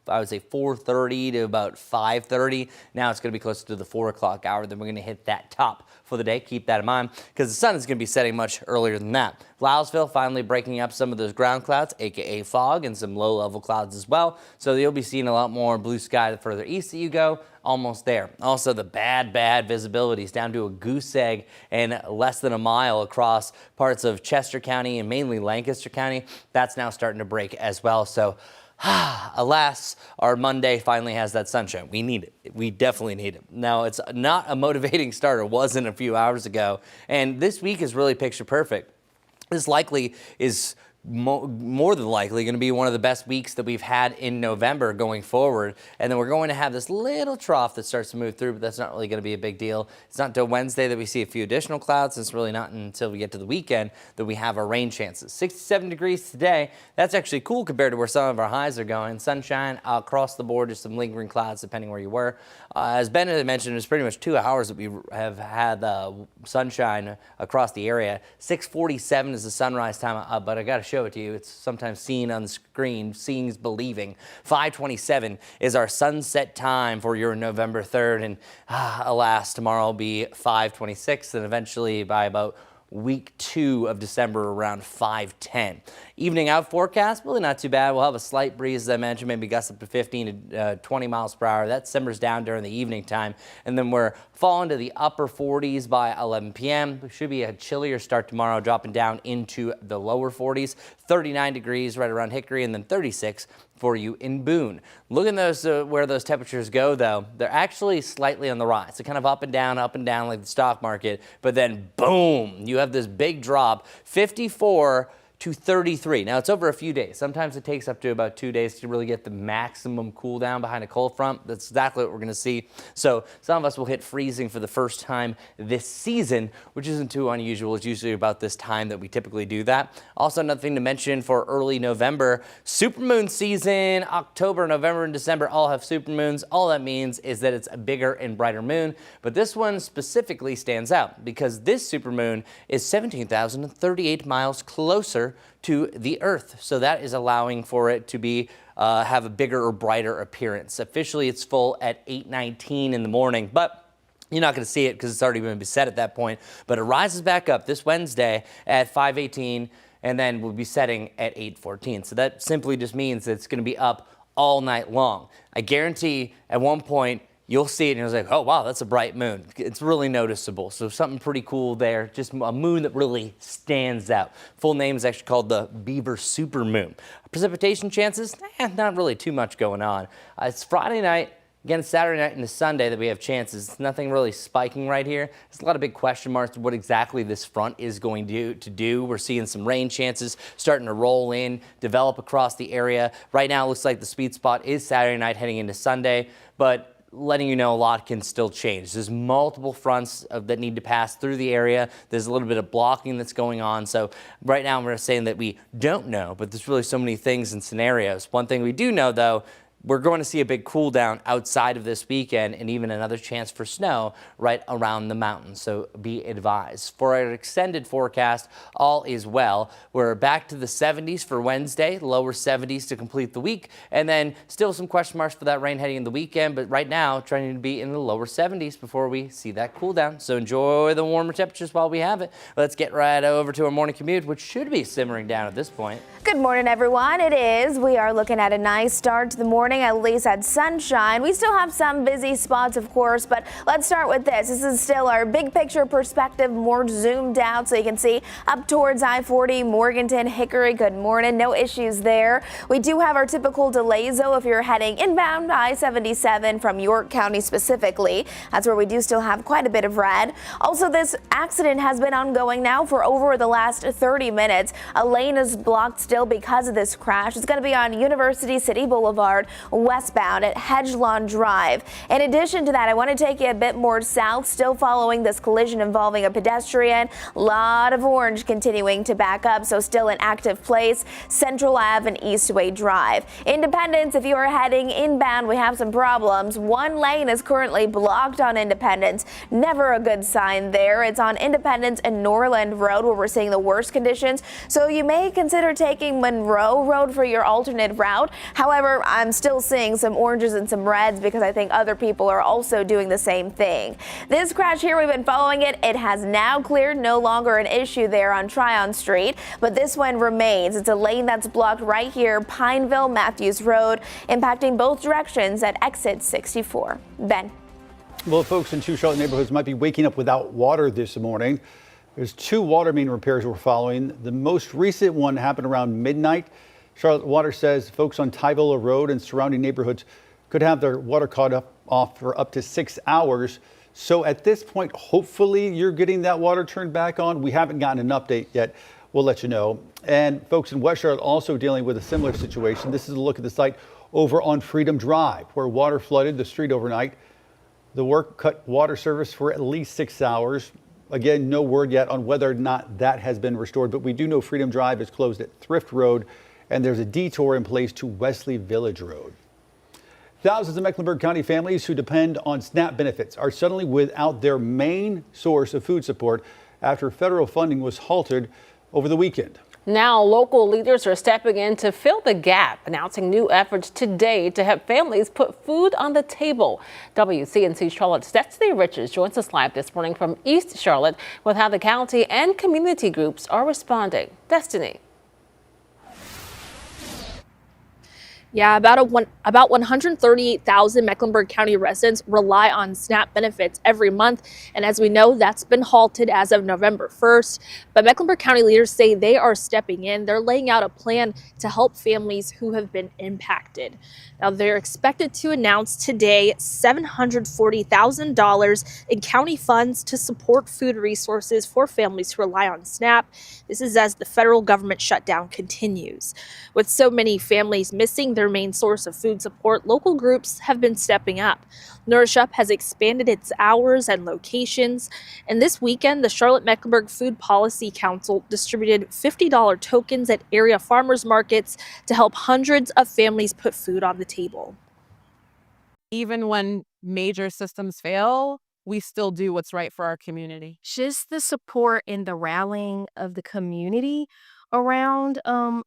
I would say 4:30 to about 5:30. Now it's going to be closer to the 4 o'clock hour. Then we're going to hit that top for the day. Keep that in mind because the sun is going to be setting much earlier than that. Louisville finally breaking up some of those ground clouds, aka fog, and some low-level clouds as well. So you'll be seeing a lot more blue sky the further east that you go. Almost there. Also, the bad visibility is down to a goose egg and less than a mile across parts of Chester County and mainly Lancaster County. That's now starting to break as well. So alas, our Monday finally has that sunshine. We need it. We definitely need it. Now, it's not a motivating start. It wasn't a few hours ago. And this week is really picture perfect. This likely is more than likely going to be one of the best weeks that we've had in November going forward. And then we're going to have this little trough that starts to move through, but that's not really going to be a big deal. It's not until Wednesday that we see a few additional clouds. It's really not until we get to the weekend that we have our rain chances. 67 degrees today. That's actually cool compared to where some of our highs are going. Sunshine across the board, just some lingering clouds depending where you were. As Ben had mentioned, it's pretty much 2 hours that we have had sunshine across the area. 6:47 is the sunrise time, but I got to show it to you. It's sometimes seen on the screen. Seeing is believing. 5:27 is our sunset time for your November 3rd. And alas, tomorrow will be 5:26 and eventually by about week 2 of December around 5:10. Evening out forecast, really not too bad. We'll have a slight breeze, as I mentioned, maybe gusts up to 15 to 20 miles per hour. That simmers down during the evening time. And then we're falling to the upper 40s by 11 p.m. It should be a chillier start tomorrow, dropping down into the lower 40s. 39 degrees right around Hickory, and then 36 for you in Boone. Look at those where those temperatures go, though. They're actually slightly on the rise. They're kind of up and down like the stock market. But then, boom, you have this big drop, 54 to 33. Now, it's over a few days. Sometimes it takes up to about 2 days to really get the maximum cool down behind a cold front. That's exactly what we're going to see. So some of us will hit freezing for the first time this season, which isn't too unusual. It's usually about this time that we typically do that. Also, another thing to mention for early November, supermoon season. October, November, and December all have supermoons. All that means is that it's a bigger and brighter moon. But this one specifically stands out because this supermoon is 17,038 miles closer to the Earth. So that is allowing for it to be have a bigger or brighter appearance. Officially, it's full at 8:19 in the morning, but you're not going to see it because it's already going to be set at that point. But it rises back up this Wednesday at 5:18 and then we'll be setting at 8:14. So that simply just means that it's going to be up all night long. I guarantee at one point you'll see it and you'll say, oh, wow, that's a bright moon. It's really noticeable. So something pretty cool there. Just a moon that really stands out. Full name is actually called the Beaver Supermoon. Precipitation chances? Not really too much going on. It's Friday night. Again, it's Saturday night and Sunday that we have chances. Nothing really spiking right here. There's a lot of big question marks to what exactly this front is going to do. We're seeing some rain chances starting to roll in, develop across the area. Right now, it looks like the sweet spot is Saturday night heading into Sunday, but letting you know a lot can still change. There's multiple fronts that need to pass through the area. There's a little bit of blocking that's going on. So right now we're saying that we don't know, but there's really so many things and scenarios. One thing we do know, though, we're going to see a big cool down outside of this weekend and even another chance for snow right around the mountains. So be advised. For our extended forecast, all is well. We're back to the 70s for Wednesday, lower 70s to complete the week, and then still some question marks for that rain heading in the weekend. But right now, trying to be in the lower 70s before we see that cool down. So enjoy the warmer temperatures while we have it. Let's get right over to our morning commute, which should be simmering down at this point. Good morning, everyone. It is. We are looking at a nice start to the morning. At least had sunshine. We still have some busy spots, of course, but let's start with this. This is still our big picture perspective, more zoomed out so you can see up towards I-40, Morganton, Hickory. Good morning. No issues there. We do have our typical delays, though, if you're heading inbound I-77 from York County specifically. That's where we do still have quite a bit of red. Also, this accident has been ongoing now for over the last 30 minutes. A lane is blocked still because of this crash. It's going to be on University City Boulevard westbound at Hedgelawn Drive. In addition to that, I want to take you a bit more south, still following this collision involving a pedestrian. A lot of orange continuing to back up, so still an active place. Central Ave and Eastway Drive. Independence, if you are heading inbound, we have some problems. One lane is currently blocked on Independence. Never a good sign there. It's on Independence and Norland Road where we're seeing the worst conditions, so you may consider taking Monroe Road for your alternate route. However, I'm still seeing some oranges and some reds because I think other people are also doing the same thing. This crash here, we've been following it. It has now cleared, no longer an issue there on Tryon Street, but this one remains. It's a lane that's blocked right here, Pineville Matthews Road, impacting both directions at exit 64. Ben. Well, folks in two Charlotte neighborhoods might be waking up without water this morning. There's 2 water main repairs we're following. The most recent one happened around midnight. Charlotte Water says folks on Tyvilla Road and surrounding neighborhoods could have their water off for up to 6 hours. So at this point, hopefully you're getting that water turned back on. We haven't gotten an update yet. We'll let you know. And folks in West Charlotte also dealing with a similar situation. This is a look at the site over on Freedom Drive, where water flooded the street overnight. The work cut water service for at least 6 hours. Again, no word yet on whether or not that has been restored, but we do know Freedom Drive is closed at Thrift Road, and there's a detour in place to Wesley Village Road. Thousands of Mecklenburg County families who depend on SNAP benefits are suddenly without their main source of food support after federal funding was halted over the weekend. Now, local leaders are stepping in to fill the gap, announcing new efforts today to help families put food on the table. WCNC Charlotte's Destiny Richards joins us live this morning from East Charlotte with how the county and community groups are responding. Destiny. Yeah, about 138,000 Mecklenburg County residents rely on SNAP benefits every month. And as we know, that's been halted as of November 1st. But Mecklenburg County leaders say they are stepping in. They're laying out a plan to help families who have been impacted. Now, they're expected to announce today $740,000 in county funds to support food resources for families who rely on SNAP. This is as the federal government shutdown continues. With so many families missing their main source of food support, local groups have been stepping up. Nourish Up has expanded its hours and locations. And this weekend, the Charlotte Mecklenburg Food Policy Council distributed $50 tokens at area farmers markets to help hundreds of families put food on the table. Even when major systems fail, we still do what's right for our community. Just the support and the rallying of the community around a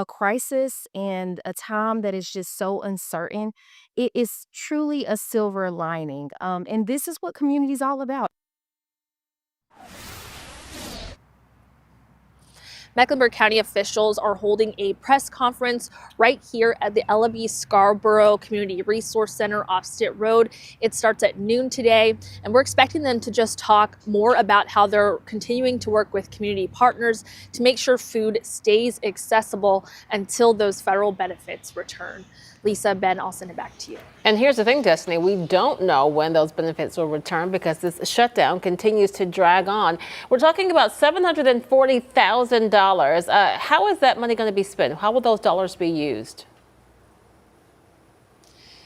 crisis and a time that is just so uncertain, it is truly a silver lining. And this is what community is all about. Mecklenburg County officials are holding a press conference right here at the Ella B. Scarborough Community Resource Center off Stitt Road. It starts at noon today, and we're expecting them to just talk more about how they're continuing to work with community partners to make sure food stays accessible until those federal benefits return. Lisa, Ben, I'll send it back to you. And here's the thing, Destiny, we don't know when those benefits will return because this shutdown continues to drag on. We're talking about $740,000. How is that money going to be spent? How will those dollars be used?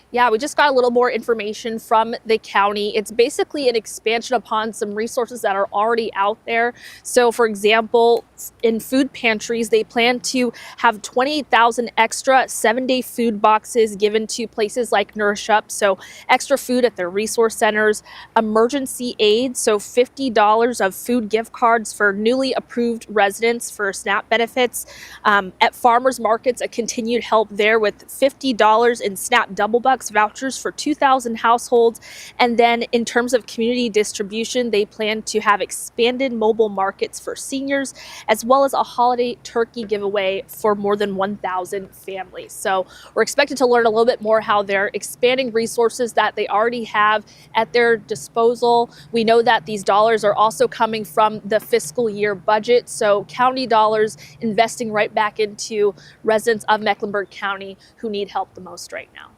Yeah, we just got a little more information from the county. It's basically an expansion upon some resources that are already out there. So, for example, in food pantries, they plan to have 28,000 extra 7-day food boxes given to places like Nourish Up. So extra food at their resource centers, emergency aid. So $50 of food gift cards for newly approved residents for SNAP benefits. At farmers markets, a continued help there with $50 in SNAP double bucks vouchers for 2,000 households. And then in terms of community distribution, they plan to have expanded mobile markets for seniors, as well as a holiday turkey giveaway for more than 1,000 families. So we're expected to learn a little bit more how they're expanding resources that they already have at their disposal. We know that these dollars are also coming from the fiscal year budget. So county dollars investing right back into residents of Mecklenburg County who need help the most right now.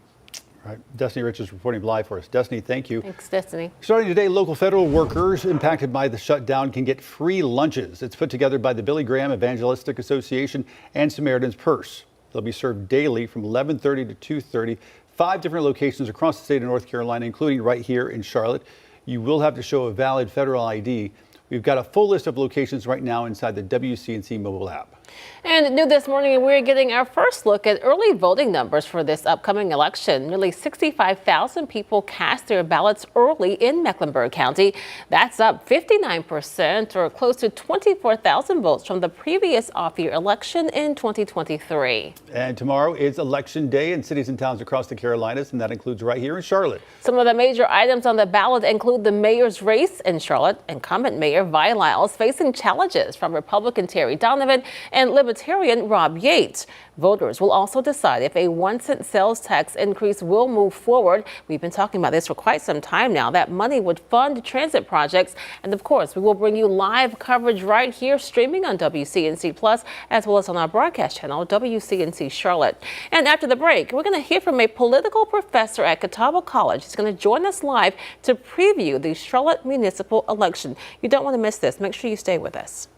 All right. Destiny Richards reporting live for us. Destiny, thank you. Thanks, Destiny. Starting today, local federal workers impacted by the shutdown can get free lunches. It's put together by the Billy Graham Evangelistic Association and Samaritan's Purse. They'll be served daily from 11:30 to 2:30. 5 different locations across the state of North Carolina, including right here in Charlotte. You will have to show a valid federal ID. We've got a full list of locations right now inside the WCNC mobile app. And new this morning, we're getting our first look at early voting numbers for this upcoming election. Nearly 65,000 people cast their ballots early in Mecklenburg County. That's up 59%, or close to 24,000 votes from the previous off-year election in 2023. And tomorrow is Election Day in cities and towns across the Carolinas, and that includes right here in Charlotte. Some of the major items on the ballot include the mayor's race in Charlotte. Incumbent Mayor Vi Lyles facing challenges from Republican Terry Donovan and Libertarian Rob Yates. Voters will also decide if a 1-cent sales tax increase will move forward. We've been talking about this for quite some time now. That money would fund transit projects. And of course, we will bring you live coverage right here, streaming on WCNC Plus, as well as on our broadcast channel, WCNC Charlotte. And after the break, we're going to hear from a political professor at Catawba College. He's going to join us live to preview the Charlotte municipal election. You don't want to miss this. Make sure you stay with us.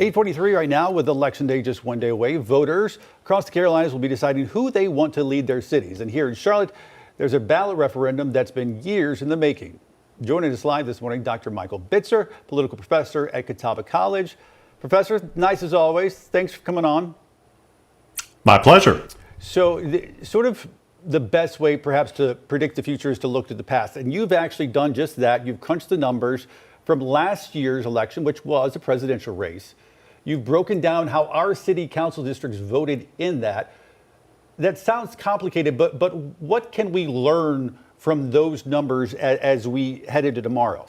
.43 right now, with Election Day just one day away. Voters across the Carolinas will be deciding who they want to lead their cities. And here in Charlotte, there's a ballot referendum that's been years in the making. Joining us live this morning, Dr. Michael Bitzer, political professor at Catawba College. Professor, nice as always. Thanks for coming on. My pleasure. So the best way perhaps to predict the future is to look to the past. And you've actually done just that. You've crunched the numbers from last year's election, which was a presidential race. You've broken down how our city council districts voted in that. That sounds complicated, but what can we learn from those numbers as we head into tomorrow?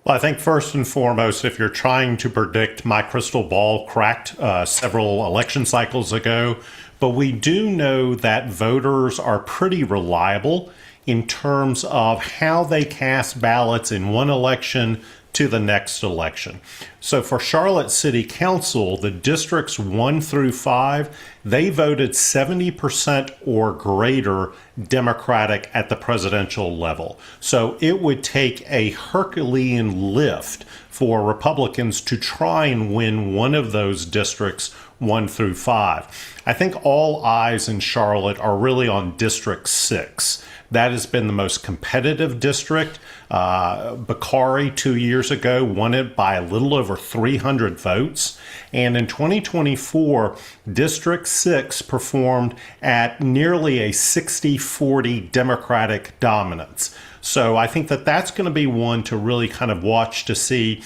Well, I think first and foremost, if you're trying to predict, my crystal ball cracked several election cycles ago, but we do know that voters are pretty reliable in terms of how they cast ballots in one election to the next election. So for Charlotte City Council, the districts 1 through 5, they voted 70% or greater Democratic at the presidential level. So it would take a Herculean lift for Republicans to try and win one of those districts 1 through 5. I think all eyes in Charlotte are really on District 6, That has been the most competitive district. Bakari 2 years ago won it by a little over 300 votes. And in 2024, District 6 performed at nearly a 60-40 Democratic dominance. So I think that that's going to be one to really kind of watch to see,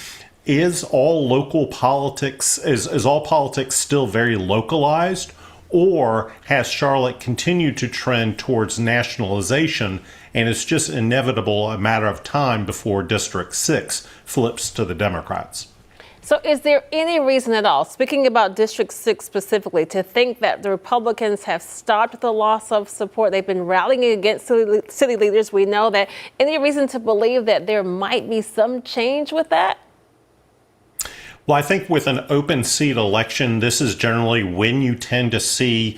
is all politics still very localized? Or has Charlotte continued to trend towards nationalization, and it's just inevitable a matter of time before District 6 flips to the Democrats? So is there any reason at all, speaking about District 6 specifically, to think that the Republicans have stopped the loss of support? They've been rallying against city leaders. We know that. Any reason to believe that there might be some change with that? Well, I think with an open seat election, this is generally when you tend to see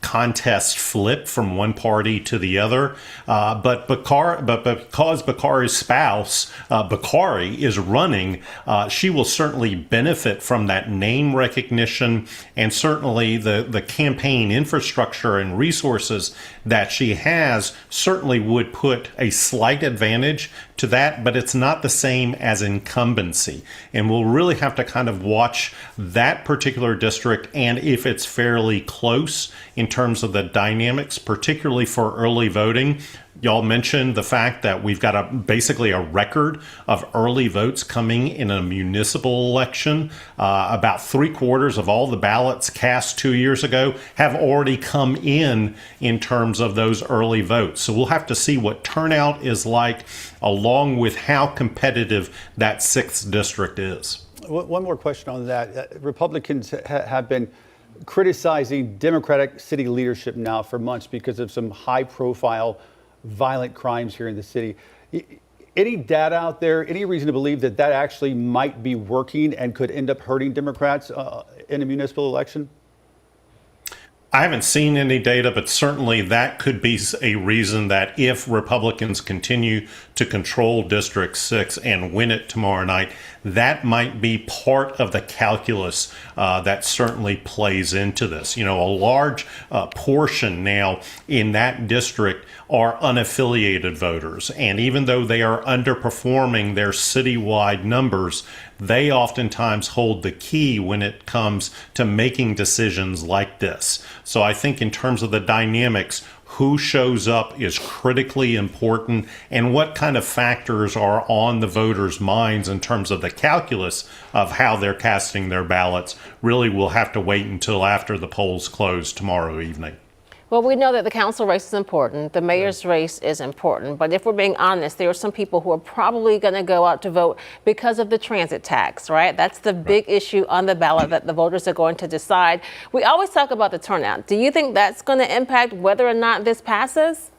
contests flip from one party to the other. But because Bakari's spouse, Bakari, is running, she will certainly benefit from that name recognition and certainly the campaign infrastructure and resources that she has certainly would put a slight advantage to that, but it's not the same as incumbency. And we'll really have to kind of watch that particular district and if it's fairly close in terms of the dynamics, particularly for early voting. Y'all mentioned the fact that we've got basically a record of early votes coming in a municipal election. About 3/4 of all the ballots cast 2 years ago have already come in terms of those early votes. So we'll have to see what turnout is like, along with how competitive that 6th district is. One more question on that. Republicans have been criticizing Democratic city leadership now for months because of some high-profile violent crimes here in the city. Any data out there, any reason to believe that that actually might be working and could end up hurting Democrats in a municipal election? I haven't seen any data, but certainly that could be a reason that if Republicans continue to control District 6 and win it tomorrow night, that might be part of the calculus that certainly plays into this. You know, a large portion now in that district are unaffiliated voters. And even though they are underperforming their citywide numbers, they oftentimes hold the key when it comes to making decisions like this. So I think in terms of the dynamics, who shows up is critically important, and what kind of factors are on the voters' minds in terms of the calculus of how they're casting their ballots really will have to wait until after the polls close tomorrow evening. Well, we know that the council race is important. The mayor's race is important. But if we're being honest, there are some people who are probably going to go out to vote because of the transit tax, right? That's the big issue on the ballot that the voters are going to decide. We always talk about the turnout. Do you think that's going to impact whether or not this passes?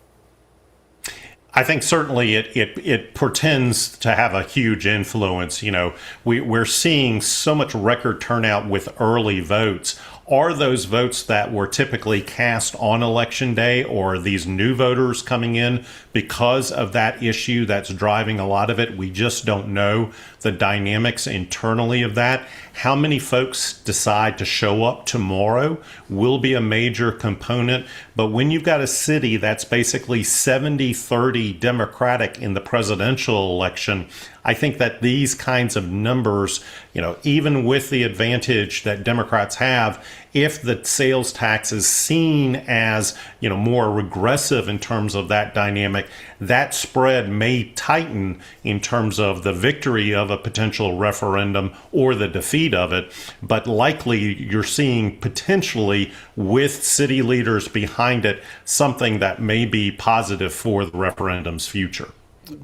I think certainly it pretends to have a huge influence. You know, we're seeing so much record turnout with early votes. Are those votes that were typically cast on election day, or are these new voters coming in because of that issue that's driving a lot of it? We just don't know the dynamics internally of that. How many folks decide to show up tomorrow will be a major component. But when you've got a city that's basically 70-30 Democratic in the presidential election, I think that these kinds of numbers, you know, even with the advantage that Democrats have, if the sales tax is seen as, you know, more regressive in terms of that dynamic, that spread may tighten in terms of the victory of a potential referendum or the defeat of it. But likely you're seeing potentially with city leaders behind it something that may be positive for the referendum's future.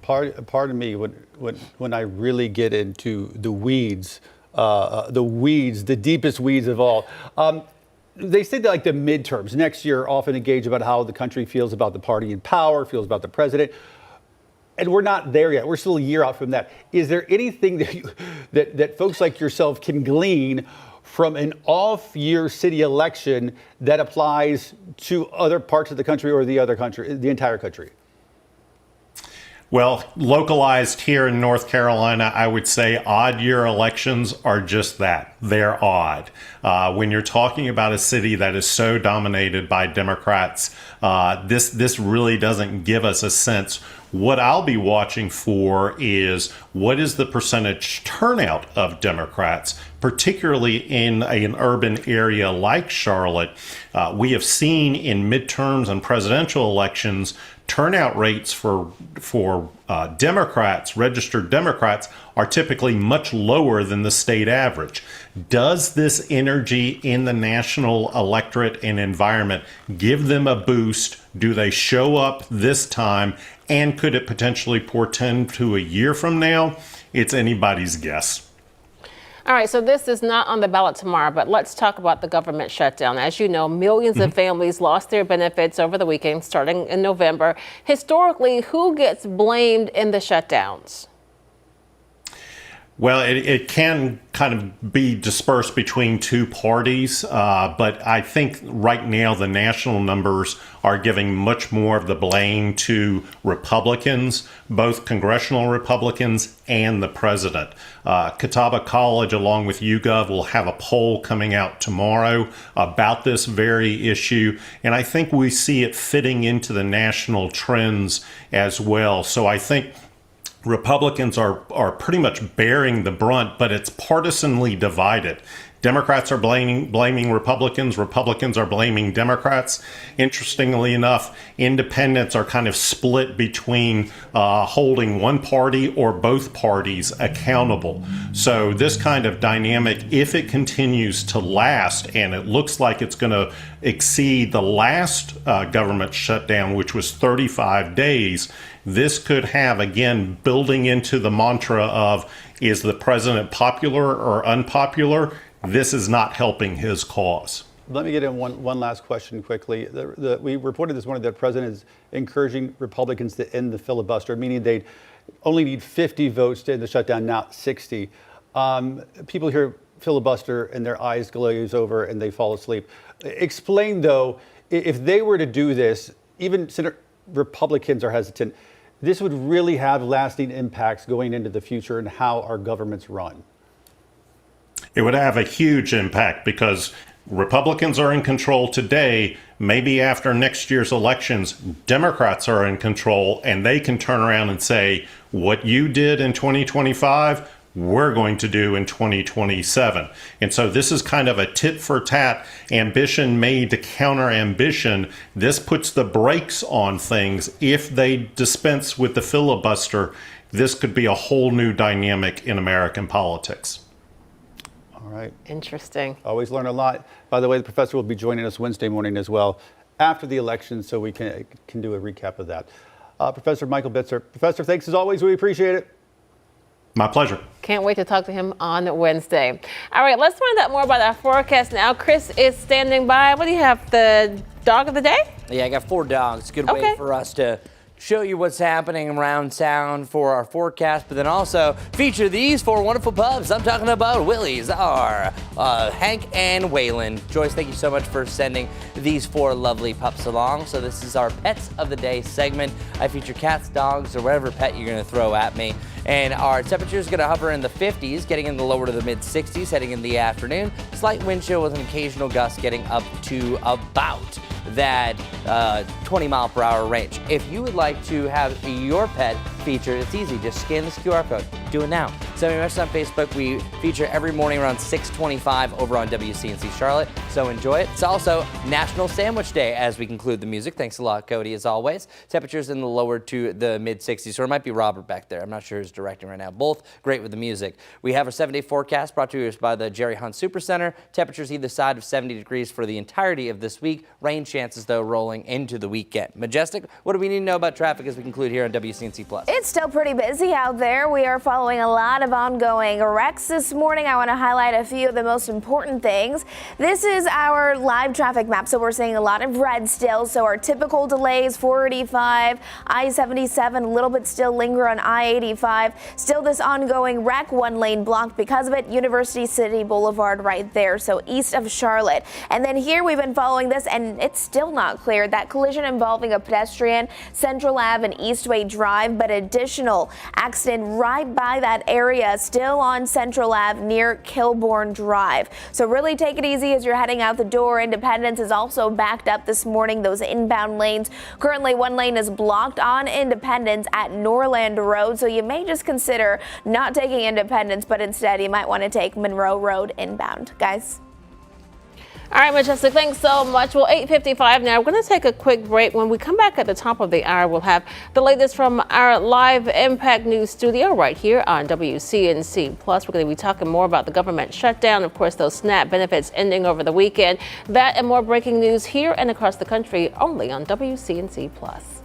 Pardon me when I really get into the weeds, the deepest weeds of all. They say that like the midterms next year often engage about how the country feels about the party in power, feels about the president. And we're not there yet. We're still a year out from that. Is there anything that folks like yourself can glean from an off-year city election that applies to other parts of the country or the entire country? Well, localized here in North Carolina, I would say odd year elections are just that. They're odd. When you're talking about a city that is so dominated by Democrats, this really doesn't give us a sense. What I'll be watching for is what is the percentage turnout of Democrats, particularly in an urban area like Charlotte. We have seen in midterms and presidential elections turnout rates for Democrats, registered Democrats, are typically much lower than the state average. Does this energy in the national electorate and environment give them a boost? Do they show up this time? And could it potentially portend to a year from now? It's anybody's guess. All right, so this is not on the ballot tomorrow, but let's talk about the government shutdown. As you know, millions of families lost their benefits over the weekend, starting in November. Historically, who gets blamed in the shutdowns? Well, it can kind of be dispersed between two parties, but I think right now the national numbers are giving much more of the blame to Republicans, both congressional Republicans and the president. Catawba College, along with YouGov, will have a poll coming out tomorrow about this very issue, and I think we see it fitting into the national trends as well. So I think Republicans are pretty much bearing the brunt, but it's partisanly divided. Democrats are blaming Republicans. Republicans are blaming Democrats. Interestingly enough, independents are kind of split between holding one party or both parties accountable. So this kind of dynamic, if it continues to last, and it looks like it's going to exceed the last government shutdown, which was 35 days, this could have, again, building into the mantra of, is the president popular or unpopular? This is not helping his cause. Let me get in one last question quickly. We reported this morning that the president is encouraging Republicans to end the filibuster, meaning they only need 50 votes to end the shutdown, not 60. People hear filibuster and their eyes glaze over and they fall asleep. Explain, though, if they were to do this, even Senate Republicans are hesitant, this would really have lasting impacts going into the future and how our government's run. It would have a huge impact because Republicans are in control today. Maybe after next year's elections, Democrats are in control and they can turn around and say, what you did in 2025, we're going to do in 2027. And so this is kind of a tit for tat, ambition made to counter ambition. This puts the brakes on things. If they dispense with the filibuster, this could be a whole new dynamic in American politics. All right. Interesting. Always learn a lot. By the way, the professor will be joining us Wednesday morning as well after the election, so we can do a recap of that. Professor Michael Bitzer. Professor, thanks as always. We appreciate it. My pleasure. Can't wait to talk to him on Wednesday. All right, let's find out more about our forecast now. Chris is standing by. What do you have, the dog of the day? Yeah, I got 4 dogs. Good way for us to show you what's happening around town for our forecast, but then also feature these 4 wonderful pups. I'm talking about Willie's, Hank and Waylon. Joyce, thank you so much for sending these 4 lovely pups along. So this is our Pets of the Day segment. I feature cats, dogs, or whatever pet you're going to throw at me. And our temperature is going to hover in the 50s, getting in the lower to the mid 60s, heading in the afternoon. Slight wind chill with an occasional gust getting up to about that 20 mile per hour range. If you would like to have your pet featured, it's easy. Just scan this QR code. Do it now. Send me a message on Facebook. We feature every morning around 6:25 over on WCNC Charlotte. So enjoy it. It's also National Sandwich Day as we conclude the music. Thanks a lot, Cody, as always. Temperatures in the lower to the mid 60s. Or it might be Robert back there. I'm not sure who's directing right now. Both great with the music. We have our 7-day forecast brought to us by the Jerry Hunt Super Center. Temperatures either side of 70 degrees for the entirety of this week. Rain chances, though, rolling into the weekend. Majestic, what do we need to know about traffic as we conclude here on WCNC Plus? It's still pretty busy out there. We are following a lot of ongoing wrecks this morning. I want to highlight a few of the most important things. This is our live traffic map. So we're seeing a lot of red still. So our typical delays, 485, I-77, a little bit still linger on I-85. Still this ongoing wreck, one lane blocked because of it. University City Boulevard right there. So east of Charlotte. And then here we've been following this and it's still not clear. That collision involving a pedestrian, Central Ave and Eastway Drive, but additional accident right by that area, still on Central Ave near Kilbourne Drive. So really take it easy as you're heading out the door. Independence is also backed up this morning, those inbound lanes. Currently one lane is blocked on Independence at Norland Road, so you may just consider not taking Independence, but instead you might want to take Monroe Road inbound. Guys. All right, Majestic, thanks so much. Well, 8:55 now. We're going to take a quick break. When we come back at the top of the hour, we'll have the latest from our live Impact News studio right here on WCNC. Plus, we're going to be talking more about the government shutdown. Of course, those SNAP benefits ending over the weekend. That and more breaking news here and across the country only on WCNC Plus.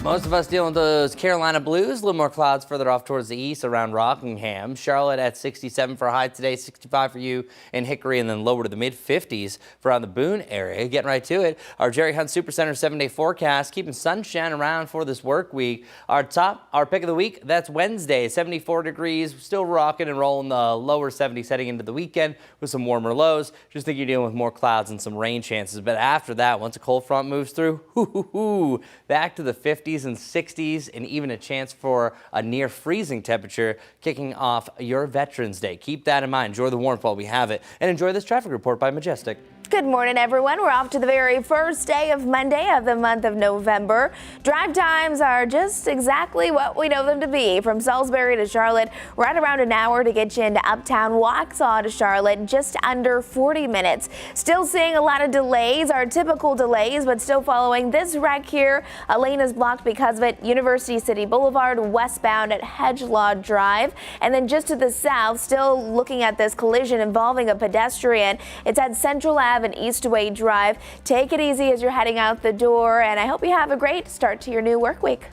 Most of us dealing with those Carolina blues. A little more clouds further off towards the east around Rockingham. Charlotte at 67 for a high today, 65 for you in Hickory, and then lower to the mid-50s for around the Boone area. Getting right to it, our Jerry Hunt Supercenter 7-day forecast, keeping sunshine around for this work week. Our pick of the week, that's Wednesday, 74 degrees, still rocking and rolling the lower 70s heading into the weekend with some warmer lows. Just think you're dealing with more clouds and some rain chances. But after that, once a cold front moves through, back to the 50s and 60s, and even a chance for a near freezing temperature kicking off your Veterans Day. Keep that in mind. Enjoy the warmth while we have it, and enjoy this traffic report by Majestic. Good morning, everyone. We're off to the very first day of Monday of the month of November. Drive times are just exactly what we know them to be. From Salisbury to Charlotte, right around an hour to get you into uptown. Waxhaw to Charlotte, just under 40 minutes. Still seeing a lot of delays, our typical delays, but still following this wreck here. A lane is blocked because of it. University City Boulevard westbound at Hedgelaw Drive. And then just to the south, still looking at this collision involving a pedestrian. It's at Central Ave and Eastway Drive. Take it easy as you're heading out the door, and I hope you have a great start to your new work week.